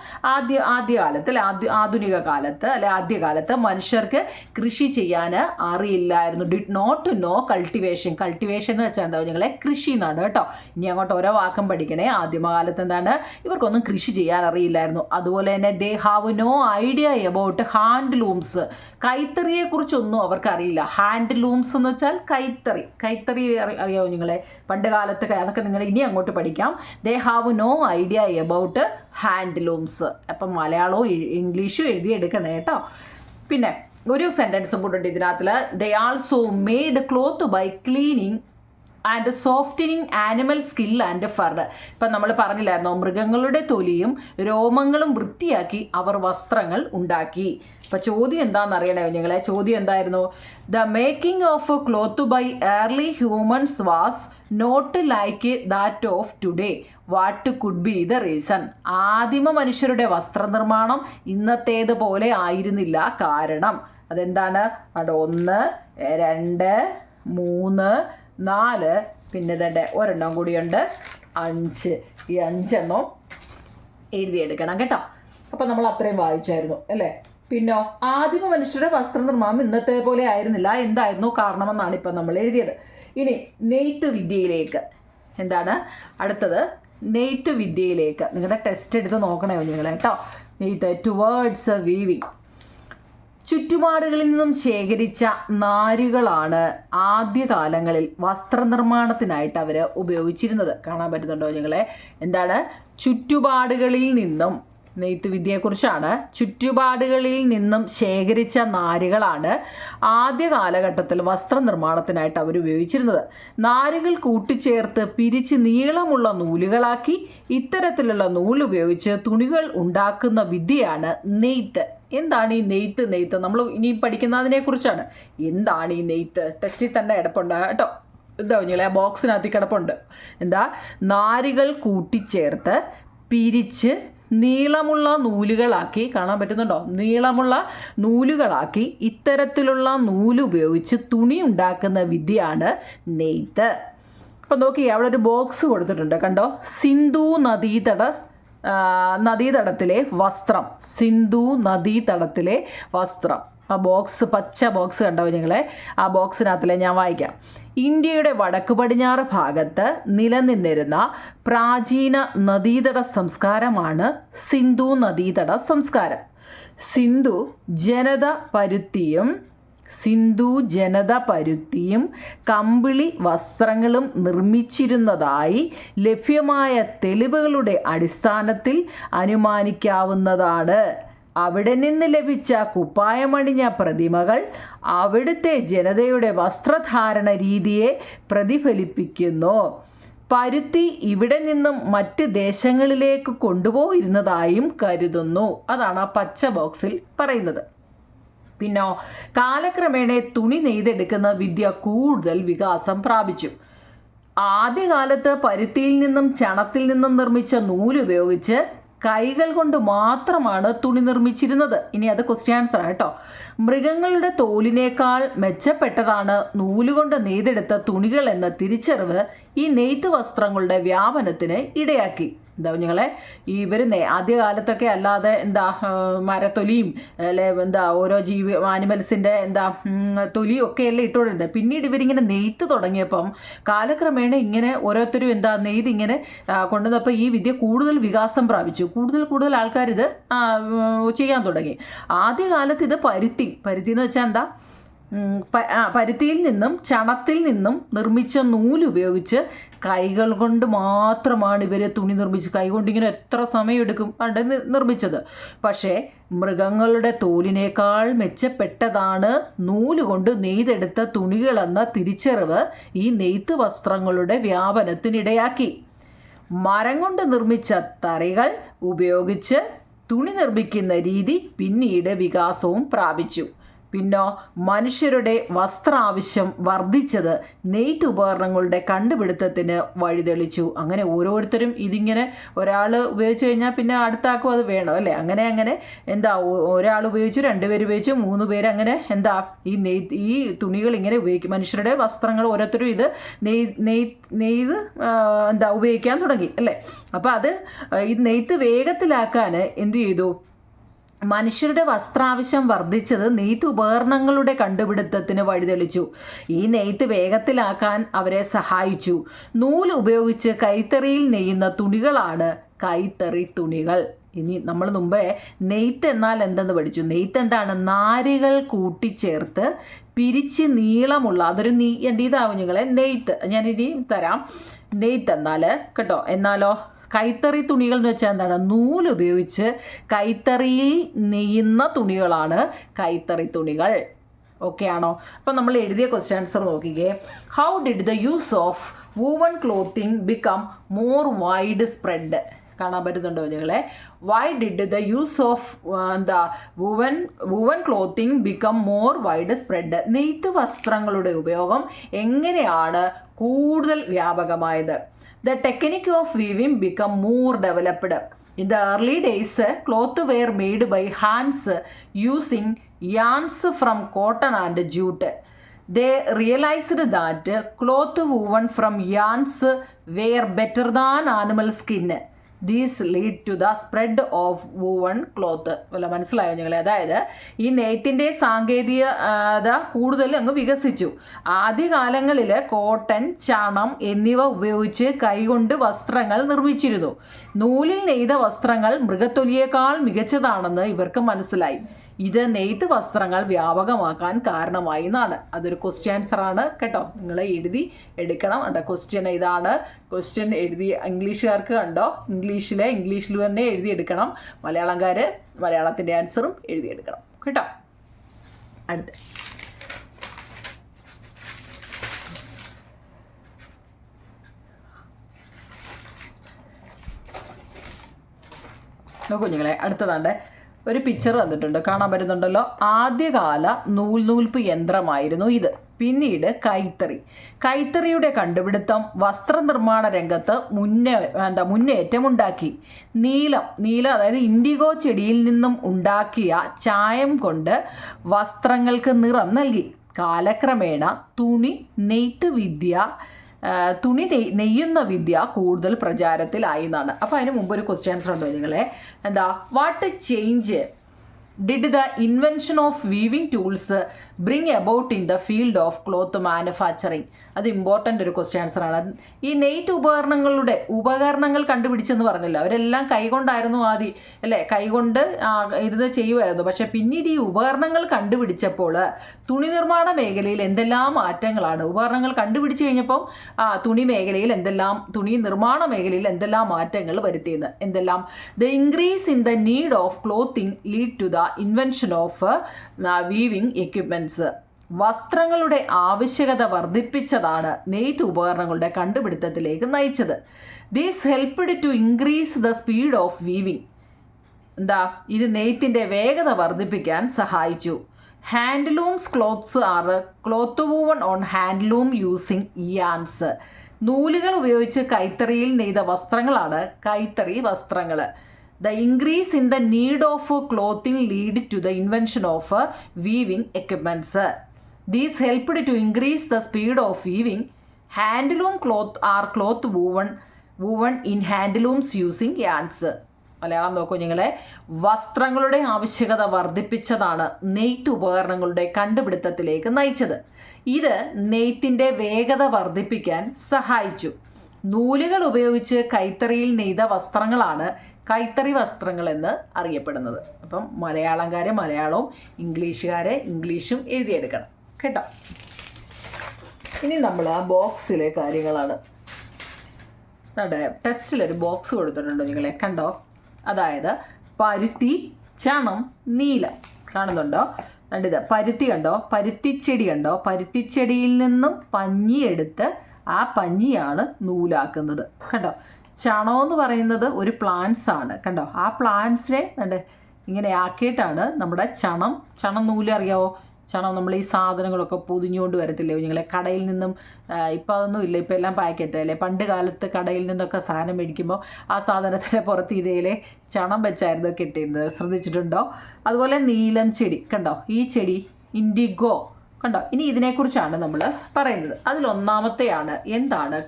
ആദ്യകാലത്ത് അല്ലെ, ആധുനിക കാലത്ത് അല്ലെ ആദ്യകാലത്ത് മനുഷ്യർക്ക് കൃഷി ചെയ്യാൻ അറിയില്ലായിരുന്നു. Did not know cultivation. Cultivation എന്ന് വെച്ചാൽ എന്താ കൃഷി എന്നാണ് കേട്ടോ. ഇനി അങ്ങോട്ട് ഓരോ വാക്കം പഠിക്കണേ. ആദിമകാലത്ത് ഇവർക്കൊന്നും കൃഷി ചെയ്യാൻ അറിയില്ലായിരുന്നു. അതുപോലെ തന്നെ they have no idea about handlooms. കൈത്തറിയെക്കുറിച്ചൊന്നും അവർക്കറിയില്ല. ഹാൻഡ്ലൂംസ് എന്ന് വെച്ചാൽ കൈത്തറി അറിയാമോ പണ്ട് കാലത്ത്? അതൊക്കെ നിങ്ങൾ ഇനി അങ്ങോട്ട് പഠിക്കും. പഠിക്കാം. They have no idea about handlooms. അപ്പം മലയാളവും ഇംഗ്ലീഷും എഴുതിയെടുക്കണേ കേട്ടോ. പിന്നെ ഒരു സെൻറ്റൻസും കൂടെ ഉണ്ട് ഇതിനകത്തിൽ. They also made cloth by cleaning and softening animal skill and fur. ഇപ്പം നമ്മൾ പറഞ്ഞില്ലായിരുന്നോ, മൃഗങ്ങളുടെ തൊലിയും രോമങ്ങളും വൃത്തിയാക്കി അവർ വസ്ത്രങ്ങൾ ഉണ്ടാക്കി. അപ്പം ചോദ്യം എന്താണെന്ന് അറിയണേ നിങ്ങളെ. ചോദ്യം എന്തായിരുന്നു? The making of cloth by early humans was not like that of today. What could be the reason? ആദിമ മനുഷ്യരുടെ വസ്ത്രനിർമ്മാണം ഇന്നത്തേതുപോലെ ആയിരുന്നില്ല. കാരണം അതെന്താണ്? അവിടെ 1, 2, 3, 4, പിന്നെ തന്നെ ഒരെണ്ണം കൂടിയുണ്ട് 5. ഈ 5 എഴുതിയെടുക്കണം കേട്ടോ. അപ്പം നമ്മൾ അത്രയും വായിച്ചായിരുന്നു അല്ലേ. പിന്നോ ആദിമ മനുഷ്യരുടെ വസ്ത്രനിർമ്മാണം ഇന്നത്തെ പോലെ ആയിരുന്നില്ല. എന്തായിരുന്നു കാരണമെന്നാണ് ഇപ്പം നമ്മൾ എഴുതിയത്. ഇനി നെയ്ത്ത് വിദ്യയിലേക്ക്. എന്താണ് അടുത്തത്? നെയ്ത്ത് വിദ്യയിലേക്ക്. നിങ്ങളുടെ ടെസ്റ്റ് എടുത്ത് നോക്കണേ നിങ്ങൾ കേട്ടോ. നെയ്ത്ത് ടുവേർഡ്സ് വീവിങ്. ചുറ്റുപാടുകളിൽ നിന്നും ശേഖരിച്ച നാരുകളാണ് ആദ്യകാലങ്ങളിൽ വസ്ത്രനിർമ്മാണത്തിനായിട്ട് അവർ ഉപയോഗിച്ചിരുന്നത്. കാണാൻ പറ്റുന്നുണ്ടോ നിങ്ങളെ? എന്താണ്? ചുറ്റുപാടുകളിൽ നിന്നും, നെയ്ത്ത് വിദ്യയെക്കുറിച്ചാണ്. ചുറ്റുപാടുകളിൽ നിന്നും ശേഖരിച്ച നാരുകളാണ് ആദ്യ കാലഘട്ടത്തിൽ വസ്ത്രനിർമ്മാണത്തിനായിട്ട് അവർ ഉപയോഗിച്ചിരുന്നത്. നാരുകൾ കൂട്ടിച്ചേർത്ത് പിരിച്ച് നീളമുള്ള നൂലുകളാക്കി ഇത്തരത്തിലുള്ള നൂലുപയോഗിച്ച് തുണികൾ ഉണ്ടാക്കുന്ന വിദ്യയാണ് നെയ്ത്ത്. എന്താണ് ഈ നെയ്ത്ത്? നെയ്ത്ത് നമ്മൾ ഇനി പഠിക്കുന്നതിനെ കുറിച്ചാണ്. എന്താണ് ഈ നെയ്ത്ത്? ടെസ്റ്റിൽ തന്നെ കിടപ്പുണ്ട് കേട്ടോ. എന്താ കുഞ്ഞുങ്ങളെ? ആ ബോക്സിനകത്ത് കിടപ്പുണ്ട്. എന്താ? നാരുകൾ കൂട്ടിച്ചേർത്ത് പിരിച്ച് നീളമുള്ള നൂലുകളാക്കി, കാണാൻ പറ്റുന്നുണ്ടോ? നീളമുള്ള നൂലുകളാക്കി ഇത്തരത്തിലുള്ള നൂല് ഉപയോഗിച്ച് തുണി ഉണ്ടാക്കുന്ന വിദ്യയാണ് നെയ്ത്ത്. അപ്പം നോക്കി, അവിടെ ഒരു ബോക്സ് കൊടുത്തിട്ടുണ്ട് കണ്ടോ. സിന്ധു നദീതടത്തിലെ വസ്ത്രം. സിന്ധു നദീതടത്തിലെ വസ്ത്രം. ആ ബോക്സ്, പച്ച ബോക്സ് കണ്ടോ നിങ്ങളെ? ആ ബോക്സിനകത്തിലെ ഞാൻ വായിക്കാം. ഇന്ത്യയുടെ വടക്ക് പടിഞ്ഞാറ് ഭാഗത്ത് നിലനിന്നിരുന്ന പ്രാചീന നദീതട സംസ്കാരമാണ് സിന്ധു നദീതട സംസ്കാരം. സിന്ധു ജനത പരുത്തിയും കമ്പിളി വസ്ത്രങ്ങളും നിർമ്മിച്ചിരുന്നതായി ലഭ്യമായ തെളിവുകളുടെ അടിസ്ഥാനത്തിൽ അനുമാനിക്കാവുന്നതാണ്. അവിടെ നിന്ന് ലഭിച്ച കുപ്പായമണിഞ്ഞ പ്രതിമകൾ അവിടുത്തെ ജനതയുടെ വസ്ത്രധാരണ രീതിയെ പ്രതിഫലിപ്പിക്കുന്നു. പരുത്തി ഇവിടെ നിന്നും മറ്റ് ദേശങ്ങളിലേക്ക് കൊണ്ടുപോയിരുന്നതായും കരുതുന്നു. അതാണ് ആ പച്ച ബോക്സിൽ പറയുന്നത്. പിന്നോ കാലക്രമേണ തുണി നെയ്തെടുക്കുന്ന വിദ്യ കൂടുതൽ വികാസം പ്രാപിച്ചു. ആദ്യകാലത്ത് പരുത്തിയിൽ നിന്നും ചണത്തിൽ നിന്നും നിർമ്മിച്ച നൂലുപയോഗിച്ച് കൈകൾ കൊണ്ട് മാത്രമാണ് തുണി നിർമ്മിച്ചിരുന്നത്. ഇനി അത് ക്വസ്റ്റ്യൻ ആൻസർ കേട്ടോ. മൃഗങ്ങളുടെ തോലിനേക്കാൾ മെച്ചപ്പെട്ടതാണ് നൂലുകൊണ്ട് നെയ്തെടുത്ത തുണികൾ എന്ന തിരിച്ചറിവ് ഈ നെയ്ത്ത് വസ്ത്രങ്ങളുടെ വ്യാപനത്തിന് ഇടയാക്കി. എന്താ കുഞ്ഞുങ്ങളെ? ഇവർ ആദ്യകാലത്തൊക്കെ അല്ലാതെ മരത്തൊലിയും അല്ലെ ഓരോ ആനിമൽസിൻ്റെ തൊലിയും ഒക്കെ അല്ലേ ഇട്ടുകൊണ്ടിരുന്നത്. പിന്നീട് ഇവരിങ്ങനെ നെയ്ത്ത് തുടങ്ങിയപ്പം കാലക്രമേണ ഇങ്ങനെ ഓരോരുത്തരും നെയ്ത് ഇങ്ങനെ കൊണ്ടുവന്നപ്പോൾ ഈ വിദ്യ കൂടുതൽ വികാസം പ്രാപിച്ചു. കൂടുതൽ ആൾക്കാർ ഇത് ചെയ്യാൻ തുടങ്ങി. ആദ്യകാലത്ത് ഇത് പരുത്തി എന്ന് വെച്ചാൽ പരുത്തിയിൽ നിന്നും ചണത്തിൽ നിന്നും നിർമ്മിച്ച നൂലുപയോഗിച്ച് കൈകൾ കൊണ്ട് മാത്രമാണ് ഇവർ തുണി നിർമ്മിച്ച്, കൈകൊണ്ട് ഇങ്ങനെ എത്ര സമയം എടുക്കും നിർമ്മിച്ചത്. പക്ഷേ മൃഗങ്ങളുടെ തോലിനേക്കാൾ മെച്ചപ്പെട്ടതാണ് നൂലുകൊണ്ട് നെയ്തെടുത്ത തുണികളെന്ന തിരിച്ചറിവ് ഈ നെയ്ത്ത് വസ്ത്രങ്ങളുടെ വ്യാപനത്തിനിടയാക്കി. മരം കൊണ്ട് നിർമ്മിച്ച തറികൾ ഉപയോഗിച്ച് തുണി നിർമ്മിക്കുന്ന രീതി പിന്നീട് വികാസവും പ്രാപിച്ചു. പിന്നോ മനുഷ്യരുടെ വസ്ത്രാവശ്യം വർദ്ധിച്ചത് നെയ്ത്ത് ഉപകരണങ്ങളുടെ കണ്ടുപിടുത്തത്തിന് വഴിതെളിച്ചു. അങ്ങനെ ഓരോരുത്തരും ഇതിങ്ങനെ ഒരാൾ ഉപയോഗിച്ച് കഴിഞ്ഞാൽ പിന്നെ അടുത്താക്കും അത് വേണം അല്ലേ. അങ്ങനെ ഒരാൾ ഉപയോഗിച്ചു, 2 പേര് ഉപയോഗിച്ചു, 3 പേര്, അങ്ങനെ ഈ തുണികൾ ഇങ്ങനെ ഉപയോഗിക്കും. മനുഷ്യരുടെ വസ്ത്രങ്ങൾ ഓരോരുത്തരും ഇത് നെയ്ത് ഉപയോഗിക്കാൻ തുടങ്ങി അല്ലേ. അപ്പോൾ അത് ഈ നെയ്ത്ത് വേഗത്തിലാക്കാൻ എന്തു ചെയ്തു? മനുഷ്യരുടെ വസ്ത്രാവശ്യം വർദ്ധിച്ചത് നെയ്ത്ത് ഉപകരണങ്ങളുടെ കണ്ടുപിടുത്തത്തിന് വഴിതെളിച്ചു. ഈ നെയ്ത്ത് വേഗത്തിലാക്കാൻ അവരെ സഹായിച്ചു. നൂല് ഉപയോഗിച്ച് കൈത്തറിയിൽ നെയ്യുന്ന തുണികളാണ് കൈത്തറി തുണികൾ. ഇനി നമ്മൾ മുമ്പേ നെയ്ത്ത് എന്നാൽ എന്തെന്ന് പഠിച്ചു. നെയ്ത്ത് എന്താണ്? നാരുകൾ കൂട്ടിച്ചേർത്ത് പിരിച്ച് നീളമുള്ള അതൊരു ഇതാവും നിങ്ങളെ നെയ്ത്ത്. ഞാനിനി തരാം. നെയ്ത്ത് എന്നാൽ കേട്ടോ. എന്നാലോ കൈത്തറി തുണികൾ എന്ന് വെച്ചാൽ എന്താണ്? നൂലുപയോഗിച്ച് കൈത്തറിയിൽ നെയ്യുന്ന തുണികളാണ് കൈത്തറി തുണികൾ. ഓക്കെ ആണോ? അപ്പം നമ്മൾ എഴുതിയ ക്വസ്റ്റ്യൻ ആൻസർ നോക്കിക്കേ. How did the use of woven clothing become more widespread? കാണാൻ പറ്റുന്നുണ്ടോ നിങ്ങളെ? Why did the use of woven clothing become more widespread? നെയ്ത്ത് വസ്ത്രങ്ങളുടെ ഉപയോഗം എങ്ങനെയാണ് കൂടുതൽ വ്യാപകമായത്? The technique of weaving become more developed. In the early days, cloth were made by hands using yarns from cotton and jute. They realized that cloth woven from yarns were better than animal skin. These lead to the spread of woven cloth. വല്ല മനസ്സിലായോ നിങ്ങളെ? അതായത് ഈ നെയ്ത്തിൻ്റെ സാങ്കേതികത കൂടുതൽ അങ്ങ് വികസിച്ചു. ആദ്യകാലങ്ങളിൽ കോട്ടൺ, ചണം എന്നിവ ഉപയോഗിച്ച് കൈകൊണ്ട് വസ്ത്രങ്ങൾ നിർമ്മിച്ചിരുന്നു. നൂലിൽ നെയ്ത വസ്ത്രങ്ങൾ മൃഗത്തൊലിയേക്കാൾ മികച്ചതാണെന്ന് ഇവർക്ക് മനസ്സിലായി. ഇത് നെയ്ത്ത് വസ്ത്രങ്ങൾ വ്യാപകമാക്കാൻ കാരണമായി എന്നാണ്. അതൊരു ക്വസ്റ്റ്യൻ ആൻസറാണ് കേട്ടോ. നിങ്ങൾ എഴുതി എടുക്കണം കേട്ടോ. ക്വസ്റ്റ്യൻ ഇതാണ്. ക്വസ്റ്റ്യൻ എഴുതി ഇംഗ്ലീഷുകാർക്ക് കണ്ടോ, ഇംഗ്ലീഷിൽ തന്നെ എഴുതിയെടുക്കണം. മലയാളംകാർ മലയാളത്തിൻ്റെ ആൻസറും എഴുതിയെടുക്കണം കേട്ടോ. അടുത്ത നോക്കൂ കുഞ്ഞുങ്ങളെ. അടുത്തതാണ്ട് ഒരു പിക്ചർ വന്നിട്ടുണ്ട്, കാണാൻ പറ്റുന്നുണ്ടല്ലോ. ആദ്യകാല നൂൽനൂൽപ്പ് യന്ത്രമായിരുന്നു ഇത്. പിന്നീട് കൈത്തറിയുടെ കണ്ടുപിടുത്തം വസ്ത്രനിർമ്മാണ രംഗത്ത് മുന്നേറ്റമുണ്ടാക്കി. നീലം അതായത് ഇൻഡിഗോ ചെടിയിൽ നിന്നും ഉണ്ടാക്കിയ ചായം കൊണ്ട് വസ്ത്രങ്ങൾക്ക് നിറം നൽകി. കാലക്രമേണ നെയ്യുന്ന വിദ്യ കൂടുതൽ പ്രചാരത്തിലായി എന്നാണ്. അപ്പോൾ അതിന് മുമ്പ് ഒരു ക്വസ്റ്റ്യൻ ആൻസർ ഉണ്ടോ നിങ്ങളെ? What change did the invention of weaving tools bring about in the field of cloth manufacturing? അത് ഇമ്പോർട്ടൻ്റ് ഒരു ക്വസ്റ്റ്യൻ ആൻസർ ആണ്. ഈ നെയ്ത്ത് ഉപകരണങ്ങൾ കണ്ടുപിടിച്ചെന്ന് പറഞ്ഞല്ലോ. അവരെല്ലാം കൈകൊണ്ടായിരുന്നു ആദ്യം അല്ലേ? കൈകൊണ്ട് ഇത് ചെയ്യുമായിരുന്നു. പക്ഷെ പിന്നീട് ഈ ഉപകരണങ്ങൾ കണ്ടുപിടിച്ചപ്പോൾ തുണി നിർമ്മാണ മേഖലയിൽ എന്തെല്ലാം മാറ്റങ്ങളാണ്. ഉപകരണങ്ങൾ കണ്ടുപിടിച്ച് കഴിഞ്ഞപ്പം തുണി നിർമ്മാണ മേഖലയിൽ എന്തെല്ലാം മാറ്റങ്ങൾ വരുത്തിയെന്ന്. എന്തെല്ലാം? The increase in the need of clothing lead to the invention of weaving equipments. വസ്ത്രങ്ങളുടെ ആവശ്യകത വർദ്ധിപ്പിച്ചതാണ് നെയ്ത്ത് ഉപകരണങ്ങളുടെ കണ്ടുപിടുത്തത്തിലേക്ക് നയിച്ചത്. These helped to increase the speed of weaving. ഇത് നെയ്ത്തിൻ്റെ വേഗത വർദ്ധിപ്പിക്കാൻ സഹായിച്ചു. Handlooms cloths are cloth woven on handloom using yarns. നൂലുകൾ ഉപയോഗിച്ച് കൈത്തറിയിൽ നെയ്ത വസ്ത്രങ്ങളാണ് കൈത്തറി വസ്ത്രങ്ങൾ. The increase in the need of clothing lead to the invention of weaving equipments. These helped to increase the speed of weaving. Handloom cloth are cloth woven in handlooms using yarns. Malayalam നോക്കൂ നിങ്ങളെ. വസ്ത്രങ്ങളുടെ ആവശ്യകത വർദ്ധിപ്പിച്ചതാണ് നെയ്ത്ത് ഉപകരണങ്ങളുടെ കണ്ടുപിടുത്തത്തിലേക്ക് നയിച്ചത്. ഇത് നെയ്ത്തിൻ്റെ വേഗത വർദ്ധിപ്പിക്കാൻ സഹായിച്ചു. നൂലുകൾ ഉപയോഗിച്ച് കൈത്തറിയിൽ നെയ്ത വസ്ത്രങ്ങളാണ് കൈത്തറി വസ്ത്രങ്ങൾ എന്ന് അറിയപ്പെടുന്നത്. അപ്പം മലയാളംകാരെ മലയാളവും ഇംഗ്ലീഷും എഴുതിയെടുക്കണം കേട്ടോ. ഇനി നമ്മൾ ആ ബോക്സിലെ കാര്യങ്ങളാണ്. ടെസ്റ്റിലൊരു ബോക്സ് കൊടുത്തിട്ടുണ്ടോ നിങ്ങളെ? കണ്ടോ? അതായത് പരുത്തി, ചണം, നീലം കാണുന്നുണ്ടോ? കണ്ടിത് പരുത്തി കണ്ടോ? പരുത്തിച്ചെടി കണ്ടോ? പരുത്തിച്ചെടിയിൽ നിന്നും പഞ്ഞിയെടുത്ത് ആ പഞ്ഞിയാണ് നൂലാക്കുന്നത് കണ്ടോ. ചണമെന്ന് പറയുന്നത് ഒരു പ്ലാന്റ്സ് ആണ് കണ്ടോ. ആ പ്ലാന്റ്സിനെ ഇങ്ങനെ ആക്കിയിട്ടാണ് നമ്മുടെ ചണം നൂല്. അറിയാവോ? ചണം നമ്മൾ ഈ സാധനങ്ങളൊക്കെ പൊതിഞ്ഞുകൊണ്ട് വരത്തില്ലേ നിങ്ങളെ കടയിൽ നിന്നും? ഇപ്പം അതൊന്നും ഇല്ല, ഇപ്പം എല്ലാം പാക്കറ്റല്ലേ. പണ്ട് കാലത്ത് കടയിൽ നിന്നൊക്കെ സാധനം മേടിക്കുമ്പോൾ ആ സാധനത്തിൻ്റെ പുറത്ത് ഇതേലെ ചണം വെച്ചായിരുന്നു കിട്ടിയിരുന്നത്. ശ്രദ്ധിച്ചിട്ടുണ്ടോ? അതുപോലെ നീലം ചെടി കണ്ടോ? ഈ ചെടി ഇൻഡിഗോ കണ്ടോ. ഇനി ഇതിനെക്കുറിച്ചാണ് നമ്മൾ പറയുന്നത്. അതിലൊന്നാമത്തെയാണ് എന്താണ്?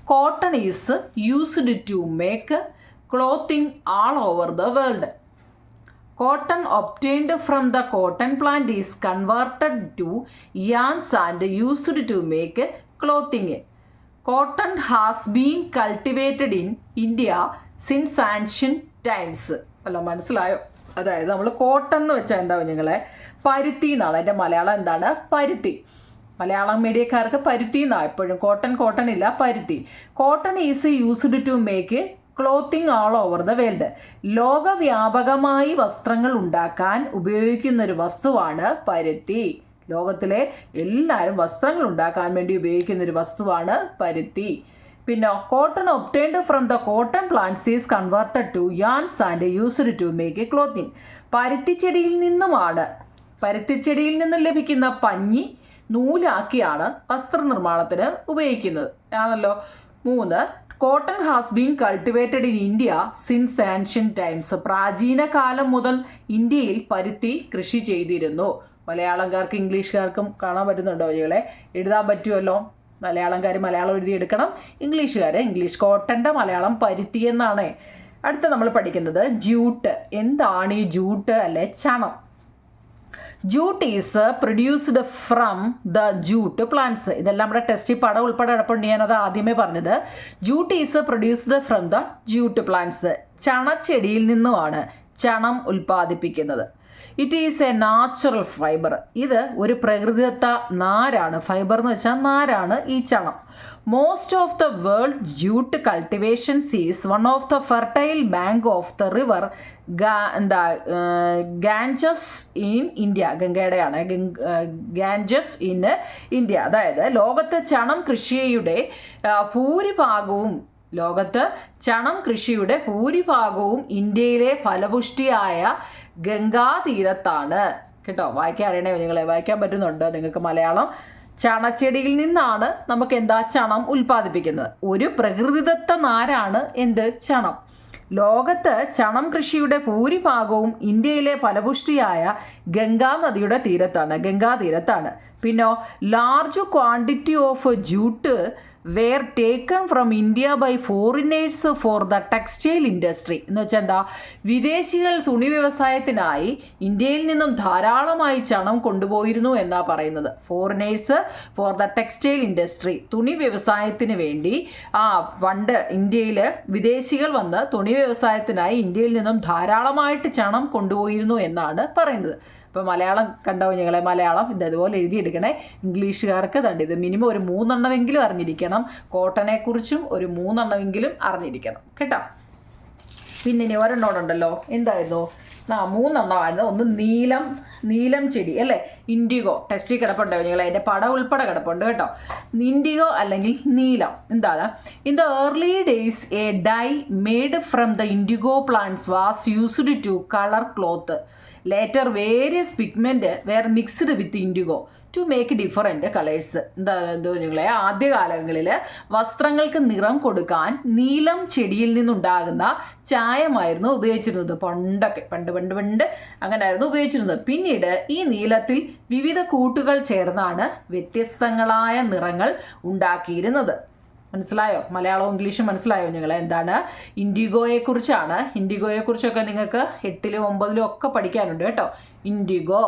Cotton is used to make clothing all over the world. Cotton obtained from the cotton plant is converted to yarns and used to make clothing. Cotton has been cultivated in India since ancient times. അല്ല മനസ്സിലായോ? അതായത് നമ്മൾ cotton എന്ന് വെച്ചാൽ എന്താവും ഞങ്ങളെ? പരുത്തി എന്നാണ് അതിൻ്റെ മലയാളം. എന്താണ്? പരുത്തി. മലയാളം മീഡിയക്കാർക്ക് പരുത്തി എന്നാണ് എപ്പോഴും. കോട്ടൺ ഇല്ല, പരുത്തി. Cotton is used to make clothing all over the world. ലോകവ്യാപകമായി വസ്ത്രങ്ങൾ ഉണ്ടാക്കാൻ ഉപയോഗിക്കുന്ന ഒരു വസ്തുവാണ് പരുത്തി. ലോകത്തിലെ എല്ലാവരും വസ്ത്രങ്ങൾ ഉണ്ടാക്കാൻ വേണ്ടി ഉപയോഗിക്കുന്ന ഒരു വസ്തുവാണ് പരുത്തി. പിന്നെ cotton obtained from the cotton plants is converted to yarns and used to make clothing. പരുത്തിച്ചെടിയിൽ നിന്നും ലഭിക്കുന്ന പഞ്ഞി നൂലാക്കിയാണ് വസ്ത്രനിർമ്മാണത്തിന് ഉപയോഗിക്കുന്നത് ആണല്ലോ. 3. Cotton has been cultivated in India since ancient times. പ്രാചീന കാലം മുതൽ ഇന്ത്യയിൽ പരുത്തി കൃഷി ചെയ്തിരുന്നു. മലയാളംകാർക്ക് ഇംഗ്ലീഷുകാർക്കും കാണാൻ പറ്റുന്നുണ്ടോ? ഇവളെ എഴുതാൻ പറ്റുമല്ലോ. മലയാളംകാർ മലയാളം എഴുതിയെടുക്കണം, ഇംഗ്ലീഷുകാർ ഇംഗ്ലീഷ്. കോട്ടൻ്റെ മലയാളം പരുത്തി എന്നാണ്. അടുത്ത നമ്മൾ പഠിക്കുന്നത് ജൂട്ട്. എന്താണ് ഈ ജൂട്ട് അല്ലെ ചണം? Jute is produced from the jute plants. ഇതെല്ലാം നമ്മുടെ ടെസ്റ്റിൽ പടം ഉൾപ്പെടെ കിടപ്പുണ്ട്, ഞാനത് ആദ്യമേ പറഞ്ഞത്. Jute is produced from the jute plants. ചണച്ചെടിയിൽ നിന്നുമാണ് ചണം ഉൽപ്പാദിപ്പിക്കുന്നത്. It is a natural fibre. ഇത് ഒരു പ്രകൃതിദത്ത നാരാണ്. ഫൈബർ എന്ന് വെച്ചാൽ നാരാണ് ഈ ചണം. Most of the world jute cultivations is one of the fertile bank of the river Ganges in India. ഗംഗയുടെയാണ് ഗാഞ്ചസ് ഇൻ ഇന്ത്യ. അതായത് ലോകത്ത് ചണം കൃഷിയുടെ ഭൂരിഭാഗവും ഇന്ത്യയിലെ ഫലപുഷ്ടിയായ ഗംഗാതീരത്താണ് കേട്ടോ. വായിക്കാൻ അറിയണേ നിങ്ങളെ, വായിക്കാൻ പറ്റുന്നുണ്ടോ നിങ്ങൾക്ക് മലയാളം? ചണച്ചെടിയിൽ നിന്നാണ് നമുക്ക് ചണം ഉൽപ്പാദിപ്പിക്കുന്നത്. ഒരു പ്രകൃതിദത്ത നാരാണ് ചണം. ലോകത്ത് ചണം കൃഷിയുടെ ഭൂരിഭാഗവും ഇന്ത്യയിലെ ഫലപുഷ്ടിയായ ഗംഗാനദിയുടെ ഗംഗാതീരത്താണ്. പിന്നെ large quantity of jute were taken from India by foreigners for the textile industry. എന്ന് വെച്ചാൽ എന്താ? വിദേശികൾ തുണി വ്യവസായത്തിനായി ഇന്ത്യയിൽ നിന്നും ധാരാളമായി ചണം കൊണ്ടുപോയിരുന്നു എന്നാ പറയുന്നത്. Foreigners for the textile industry, തുണി വ്യവസായത്തിന് വേണ്ടി പണ്ട് ഇന്ത്യയിൽ വിദേശികൾ വന്ന് തുണി വ്യവസായത്തിനായി ഇന്ത്യയിൽ നിന്നും ധാരാളമായിട്ട് ചണം കൊണ്ടുപോയിരുന്നു എന്നാണ് പറയുന്നത്. ഇപ്പോൾ മലയാളം കണ്ടോ ഞങ്ങളെ? മലയാളം ഇതുപോലെ എഴുതിയെടുക്കണേ. ഇംഗ്ലീഷുകാർക്ക് ഇത് മിനിമം ഒരു 3 എണ്ണമെങ്കിലും അറിഞ്ഞിരിക്കണം. കോട്ടനെക്കുറിച്ചും ഒരു 3 എണ്ണമെങ്കിലും അറിഞ്ഞിരിക്കണം കേട്ടോ. പിന്നെ ഇനി ഒരെണ്ണോടുണ്ടല്ലോ, എന്തായിരുന്നു? 3 എണ്ണമായിരുന്നു. ഒന്ന് നീലം ചെടി അല്ലേ, ഇൻഡിഗോ. ടെസ്റ്റിൽ കിടപ്പുണ്ടോ നിങ്ങൾ? അതിൻ്റെ പടം ഉൾപ്പെടെ കിടപ്പുണ്ട് കേട്ടോ. ഇൻഡിഗോ അല്ലെങ്കിൽ നീലം എന്താണ്? In the early days a dye made from the indigo plants was used to colour cloth. Later, various pigment were mixed with indigo to make different colors. നിങ്ങളെ ആദ്യകാലങ്ങളിൽ വസ്ത്രങ്ങൾക്ക് നിറം കൊടുക്കാൻ നീലം ചെടിയിൽ നിന്നുണ്ടാകുന്ന ചായമായിരുന്നു ഉപയോഗിച്ചിരുന്നത്. പണ്ട് അങ്ങനെയായിരുന്നു ഉപയോഗിച്ചിരുന്നത്. പിന്നീട് ഈ നീലത്തിൽ വിവിധ കൂട്ടുകൾ ചേർന്നാണ് വ്യത്യസ്തങ്ങളായ നിറങ്ങൾ ഉണ്ടാക്കിയിരുന്നത്. മനസ്സിലായോ? മലയാളവും ഇംഗ്ലീഷും മനസ്സിലായോ നിങ്ങൾ? എന്താണ്? ഇൻഡിഗോയെക്കുറിച്ചൊക്കെ നിങ്ങൾക്ക് 8ലും 9ലും ഒക്കെ പഠിക്കാനുണ്ട് കേട്ടോ. ഇൻഡിഗോ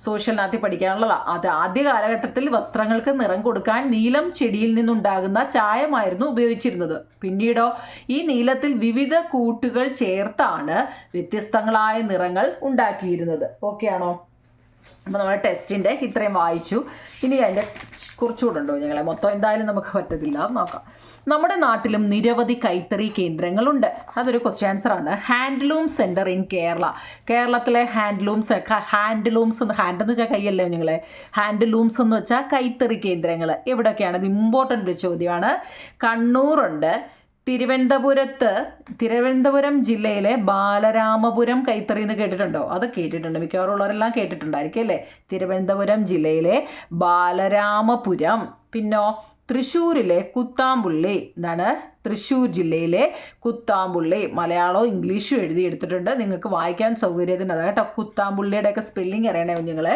സോഷ്യലിനകത്ത് പഠിക്കാനുള്ളതാണ്. അത് ആദ്യ കാലഘട്ടത്തിൽ വസ്ത്രങ്ങൾക്ക് നിറം കൊടുക്കാൻ നീലം ചെടിയിൽ നിന്നുണ്ടാകുന്ന ചായമായിരുന്നു ഉപയോഗിച്ചിരുന്നത്. പിന്നീടോ ഈ നീലത്തിൽ വിവിധ കൂട്ടുകൾ ചേർത്താണ് വ്യത്യസ്തങ്ങളായ നിറങ്ങൾ ഉണ്ടാക്കിയിരുന്നത്. ഓക്കെ ആണോ? അപ്പോൾ നമ്മുടെ ടെസ്റ്റിൻ്റെ ഇത്രയും വായിച്ചു. ഇനി അതിൻ്റെ കുറച്ചുകൂടെ ഉണ്ടോ ഞങ്ങളെ? മൊത്തം എന്തായാലും നമുക്ക് പറ്റത്തില്ല, നോക്കാം. നമ്മുടെ നാട്ടിലും നിരവധി കൈത്തറി കേന്ദ്രങ്ങളുണ്ട്. അതൊരു ക്വസ്റ്റ്യൻ ആൻസറാണ്. Handloom centre in Kerala. കേരളത്തിലെ ഹാൻഡ്ലൂംസ് ഹാൻഡ് എന്ന് വെച്ചാൽ കൈയല്ലേ നിങ്ങളെ? ഹാൻഡ്ലൂംസ് എന്ന് വെച്ചാൽ കൈത്തറി കേന്ദ്രങ്ങൾ എവിടെയൊക്കെയാണ്? ഇത് ഇമ്പോർട്ടൻ്റ് ഒരു ചോദ്യമാണ്. കണ്ണൂറുണ്ട്. തിരുവനന്തപുരം ജില്ലയിലെ ബാലരാമപുരം കൈത്തറി എന്ന് കേട്ടിട്ടുണ്ടോ? അത് കേട്ടിട്ടുണ്ട്, മിക്കവാറും ഉള്ളവരെല്ലാം കേട്ടിട്ടുണ്ടായിരിക്കും അല്ലേ? തിരുവനന്തപുരം ജില്ലയിലെ ബാലരാമപുരം. പിന്നോ തൃശ്ശൂരിലെ കുത്താമ്പുള്ളി. എന്താണ്? തൃശ്ശൂർ ജില്ലയിലെ കുത്താമ്പുള്ളി. മലയാളവും ഇംഗ്ലീഷും എഴുതിയെടുത്തിട്ടുണ്ട്, നിങ്ങൾക്ക് വായിക്കാൻ സൗകര്യത്തിന്. അതാ കേട്ടോ. കുത്താമ്പുള്ളിയുടെയൊക്കെ സ്പെല്ലിങ് അറിയണേ കുഞ്ഞുങ്ങളെ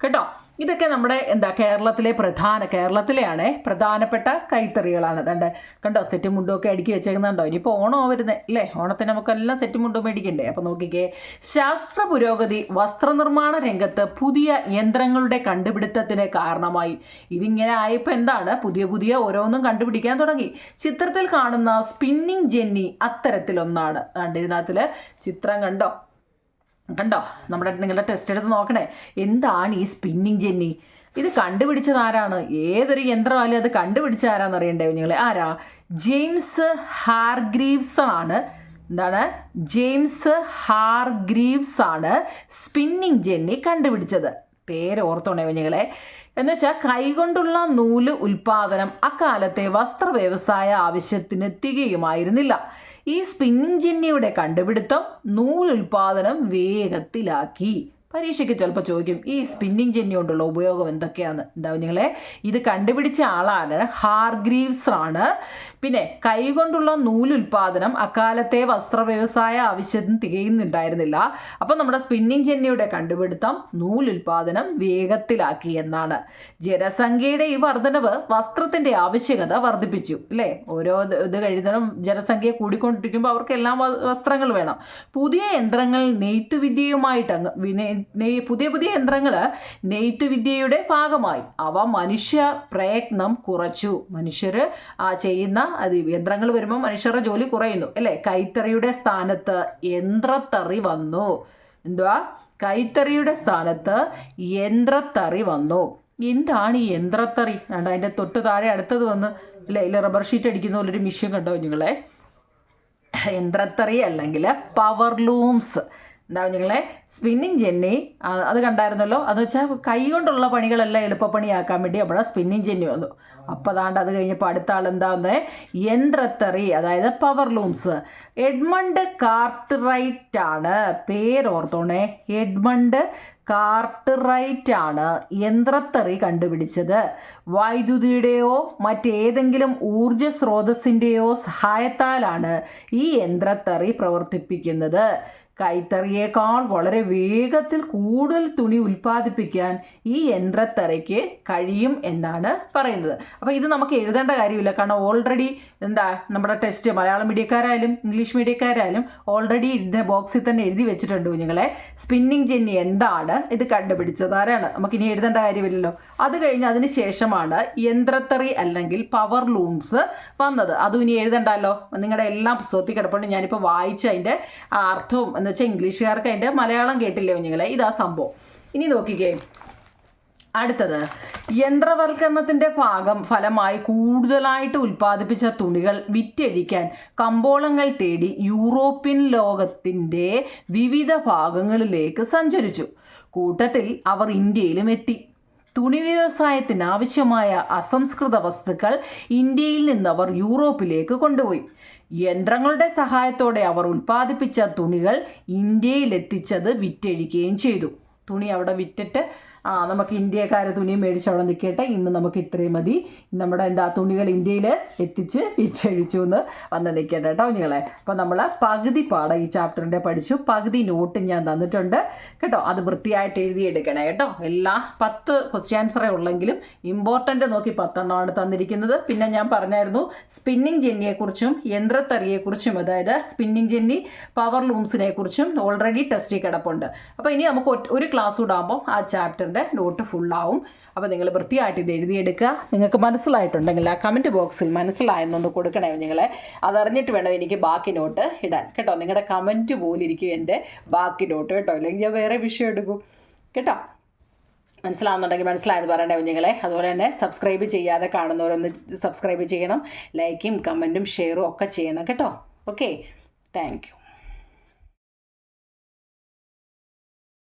കേട്ടോ. ഇതൊക്കെ നമ്മുടെ കേരളത്തിലെയാണ് പ്രധാനപ്പെട്ട കൈത്തറികളാണ്. അതുകൊണ്ട് കണ്ടോ, സെറ്റ് മുണ്ടുമൊക്കെ അടുക്കി വെച്ചേക്കുന്നുണ്ടോ? ഇനിയിപ്പോൾ ഓണം വരുന്നത് അല്ലേ? ഓണത്തിന് നമുക്കെല്ലാം സെറ്റ് മുണ്ടും മേടിക്കണ്ടേ? അപ്പോൾ നോക്കിക്കേ, ശാസ്ത്ര പുരോഗതി വസ്ത്രനിർമ്മാണ രംഗത്ത് പുതിയ യന്ത്രങ്ങളുടെ കണ്ടുപിടുത്തത്തിന് കാരണമായി. ഇതിങ്ങനെ ആയപ്പോൾ എന്താണ്? പുതിയ ഓരോന്നും കണ്ടുപിടിക്കാൻ തുടങ്ങി. ചിത്രത്തിൽ കാണുന്ന സ്പിന്നിങ് ജെന്നി അത്തരത്തിലൊന്നാണ്. ഇതിനകത്തിൽ ചിത്രം കണ്ടോ? കണ്ടോ, നിങ്ങളുടെ ടെസ്റ്റ് എടുത്ത് നോക്കണേ. എന്താണ് ഈ സ്പിന്നിങ് ജെന്നി? ഇത് കണ്ടുപിടിച്ചത് ആരാണ്? ഏതൊരു യന്ത്രമായാലും അത് കണ്ടുപിടിച്ച ആരാന്ന് അറിയണ്ടേ കുഞ്ഞുങ്ങളെ? ആരാ? ജെയിംസ് ഹാർഗ്രീവ്സ് ആണ്. എന്താണ്? ജെയിംസ് ഹാർഗ്രീവ്സ് ആണ് സ്പിന്നിങ് ജെന്നി കണ്ടുപിടിച്ചത്. പേര് ഓർത്തോണേ കുഞ്ഞുങ്ങളെ. എന്നുവെച്ചാൽ കൈകൊണ്ടുള്ള നൂല് ഉൽപാദനം അക്കാലത്തെ വസ്ത്ര വ്യവസായ ആവശ്യത്തിന് തികയുമായിരുന്നില്ല. ഈ സ്പിന്നിങ് ജെന്നിയുടെ കണ്ടുപിടുത്തം നൂലുൽപാദനം വേഗത്തിലാക്കി. പരീക്ഷയ്ക്ക് ചിലപ്പോൾ ചോദിക്കും ഈ സ്പിന്നിങ് ജെന്നി കൊണ്ടുള്ള ഉപയോഗം എന്തൊക്കെയാണ്. എന്താ കുഞ്ഞുങ്ങളെ? ഇത് കണ്ടുപിടിച്ച ആളാണ് ഹാർഗ്രീവ്സ് ആണ്. പിന്നെ കൈകൊണ്ടുള്ള നൂലുൽപാദനം അക്കാലത്തെ വസ്ത്ര വ്യവസായ ആവശ്യത്തിന് തികയുന്നുണ്ടായിരുന്നില്ല. അപ്പം നമ്മുടെ സ്പിന്നിങ് ജെന്നിയുടെ കണ്ടുപിടുത്തം നൂലുൽപാദനം വേഗത്തിലാക്കി എന്നാണ്. ജനസംഖ്യയുടെ ഈ വർധനവ് വസ്ത്രത്തിൻ്റെ ആവശ്യകത വർദ്ധിപ്പിച്ചു അല്ലേ? ഓരോ ഇത് കഴിയുന്നതും ജനസംഖ്യ കൂടിക്കൊണ്ടിരിക്കുമ്പോൾ അവർക്കെല്ലാം വസ്ത്രങ്ങൾ വേണം. പുതിയ യന്ത്രങ്ങൾ നെയ്ത്തുവിദ്യയുമായിട്ട് പുതിയ യന്ത്രങ്ങൾ നെയ്ത്തുവിദ്യയുടെ ഭാഗമായി. അവ മനുഷ്യ പ്രയത്നം കുറച്ചു. മനുഷ്യർ ചെയ്യുന്ന യന്ത്രങ്ങൾ വരുമ്പോൾ മനുഷ്യരുടെ ജോലി കുറയുന്നു അല്ലേ? കൈത്തറിയുടെ സ്ഥാനത്ത് യന്ത്രത്തറി വന്നു. എന്തുവാ? കൈത്തറിയുടെ സ്ഥാനത്ത് യന്ത്രത്തറി വന്നു. എന്താണ് ഈ യന്ത്രത്തറി? കണ്ടോ, അതിൻ്റെ തൊട്ട് താഴെ അടുത്തത് വന്ന് അല്ലേ, ഇല്ല റബ്ബർ ഷീറ്റ് അടിക്കുന്ന പോലൊരു മെഷീൻ കണ്ടോ നിങ്ങളെ? യന്ത്രത്തറി അല്ലെങ്കിൽ പവർ ലൂംസ്. എന്താ നിങ്ങളെ? സ്പിന്നിങ് ജെന്നി അത് കണ്ടായിരുന്നല്ലോ. അത് വെച്ചാൽ കൈ കൊണ്ടുള്ള പണികളെല്ലാം എളുപ്പപ്പണിയാക്കാൻ വേണ്ടി അവിടെ സ്പിന്നിങ് ജെന്നി വന്നു. അപ്പോൾ അതാണ്ട് അത് കഴിഞ്ഞപ്പോൾ അടുത്ത ആൾ എന്താന്ന്? യന്ത്രത്തറി, അതായത് പവർ ലൂംസ്. എഡ്മണ്ട് കാർട്ട്റൈറ്റ് ആണ്. പേരോർത്തോണേ, എഡ്മണ്ട് കാർട്ട്റൈറ്റ് ആണ് യന്ത്രത്തറി കണ്ടുപിടിച്ചത്. വൈദ്യുതിയുടെയോ മറ്റേതെങ്കിലും ഊർജ സ്രോതസ്സിൻ്റെയോ സഹായത്താലാണ് ഈ യന്ത്രത്തറി പ്രവർത്തിപ്പിക്കുന്നത്. കൈത്തറിയേക്കാൾ വളരെ വേഗത്തിൽ കൂടുതൽ തുണി ഉൽപ്പാദിപ്പിക്കാൻ ഈ യന്ത്രത്തറിക്ക് കഴിയും എന്നാണ് പറയുന്നത്. അപ്പോൾ ഇത് നമുക്ക് എഴുതേണ്ട കാര്യമില്ല, കാരണം ഓൾറെഡി എന്താ നമ്മുടെ ടെസ്റ്റ് മലയാളം മീഡിയക്കാരായാലും ഇംഗ്ലീഷ് മീഡിയക്കാരായാലും ഓൾറെഡി ഇതിൻ്റെ ബോക്സിൽ തന്നെ എഴുതി വെച്ചിട്ടുണ്ട് കുഞ്ഞുങ്ങളെ. സ്പിന്നിങ് ജെന്നി എന്താണ്, ഇത് കണ്ടുപിടിച്ചത് ആരാണ്, നമുക്കിനി എഴുതേണ്ട കാര്യമില്ലല്ലോ. അത് കഴിഞ്ഞ് അതിന് ശേഷമാണ് യന്ത്രത്തറി അല്ലെങ്കിൽ പവർ ലൂംസ് വന്നത്. അതും ഇനി എഴുതണ്ടല്ലോ, നിങ്ങളുടെ എല്ലാം പുസ്തകത്തിൽ കിടപ്പുണ്ട്. ഞാനിപ്പോൾ വായിച്ച അതിൻ്റെ അർത്ഥവും എന്ന് വെച്ചാൽ ഇംഗ്ലീഷുകാർക്ക് അതിൻ്റെ മലയാളം കേട്ടില്ലേ കുഞ്ഞുങ്ങളെ? ഇതാ സംഭവം. ഇനി നോക്കിക്കേ, അടുത്തത് യന്ത്രവൽക്കരണത്തിൻ്റെ ഫലമായി കൂടുതലായിട്ട് ഉൽപ്പാദിപ്പിച്ച തുണികൾ വിറ്റഴിക്കാൻ കമ്പോളങ്ങൾ തേടി യൂറോപ്യൻ ലോകത്തിൻ്റെ വിവിധ ഭാഗങ്ങളിലേക്ക് സഞ്ചരിച്ചു. കൂട്ടത്തിൽ അവർ ഇന്ത്യയിലും എത്തി. തുണി വ്യവസായത്തിന് ആവശ്യമായ അസംസ്കൃത വസ്തുക്കൾ ഇന്ത്യയിൽ നിന്നവർ യൂറോപ്പിലേക്ക് കൊണ്ടുപോയി. യന്ത്രങ്ങളുടെ സഹായത്തോടെ അവർ ഉൽപ്പാദിപ്പിച്ച തുണികൾ ഇന്ത്യയിലെത്തിച്ചത് വിറ്റഴിക്കുകയും ചെയ്തു. തുണി അവിടെ വിറ്റിട്ട് നമുക്ക് ഇന്ത്യക്കാർ തുണി മേടിച്ച് അവിടെ നിൽക്കട്ടെ, ഇന്ന് നമുക്ക് ഇത്രയും മതി, നമ്മുടെ തുണികൾ ഇന്ത്യയിൽ എത്തിച്ച് വിറ്റഴിച്ചു എന്ന് വന്ന് നിൽക്കട്ടെ കേട്ടോ കുഞ്ഞുങ്ങളെ. അപ്പോൾ നമ്മൾ പകുതി പാഠം ഈ ചാപ്റ്ററിൻ്റെ പഠിച്ചു, പകുതി നോട്ട് ഞാൻ തന്നിട്ടുണ്ട് കേട്ടോ. അത് വൃത്തിയായിട്ട് എഴുതിയെടുക്കണേ കേട്ടോ. എല്ലാ 10 ക്വസ്റ്റ്യൻ ആൻസറേ ഉള്ളെങ്കിലും ഇമ്പോർട്ടൻ്റ് നോക്കി 10 എണ്ണമാണ് തന്നിരിക്കുന്നത്. പിന്നെ ഞാൻ പറഞ്ഞായിരുന്നു സ്പിന്നിങ് ജെന്നിയെക്കുറിച്ചും യന്ത്രത്തറിയെക്കുറിച്ചും, അതായത് സ്പിന്നിങ് ജെന്നി പവർ ലൂംസിനെ കുറിച്ചും ഓൾറെഡി ടെസ്റ്റിൽ കിടപ്പുണ്ട്. അപ്പോൾ ഇനി നമുക്ക് ഒരു ക്ലാസ് കൂടാകുമ്പോൾ ആ ചാപ്റ്ററിൻ്റെ നോട്ട് ഫുള്ളാവും. അപ്പോൾ നിങ്ങൾ വൃത്തിയായിട്ട് ഇത് എഴുതിയെടുക്കുക. നിങ്ങൾക്ക് മനസ്സിലായിട്ടുണ്ടെങ്കിൽ ആ കമൻറ്റ് ബോക്സിൽ മനസ്സിലായെന്നൊന്ന് കൊടുക്കണേ നിങ്ങളെ. അതറിഞ്ഞിട്ട് വേണം എനിക്ക് ബാക്കി നോട്ട് ഇടാൻ കേട്ടോ. നിങ്ങളുടെ കമൻറ്റ് പോലിരിക്കും എൻ്റെ ബാക്കി നോട്ട് കേട്ടോ, അല്ലെങ്കിൽ ഞാൻ വേറെ വിഷയം എടുക്കും കേട്ടോ. മനസ്സിലാവുന്നുണ്ടെങ്കിൽ മനസ്സിലായെന്ന് പറയണേ കുഞ്ഞുങ്ങളെ. അതുപോലെ തന്നെ സബ്സ്ക്രൈബ് ചെയ്യാതെ കാണുന്നവരൊന്ന് സബ്സ്ക്രൈബ് ചെയ്യണം. ലൈക്കും കമൻറ്റും ഷെയറും ഒക്കെ ചെയ്യണം കേട്ടോ. Okay, thank you.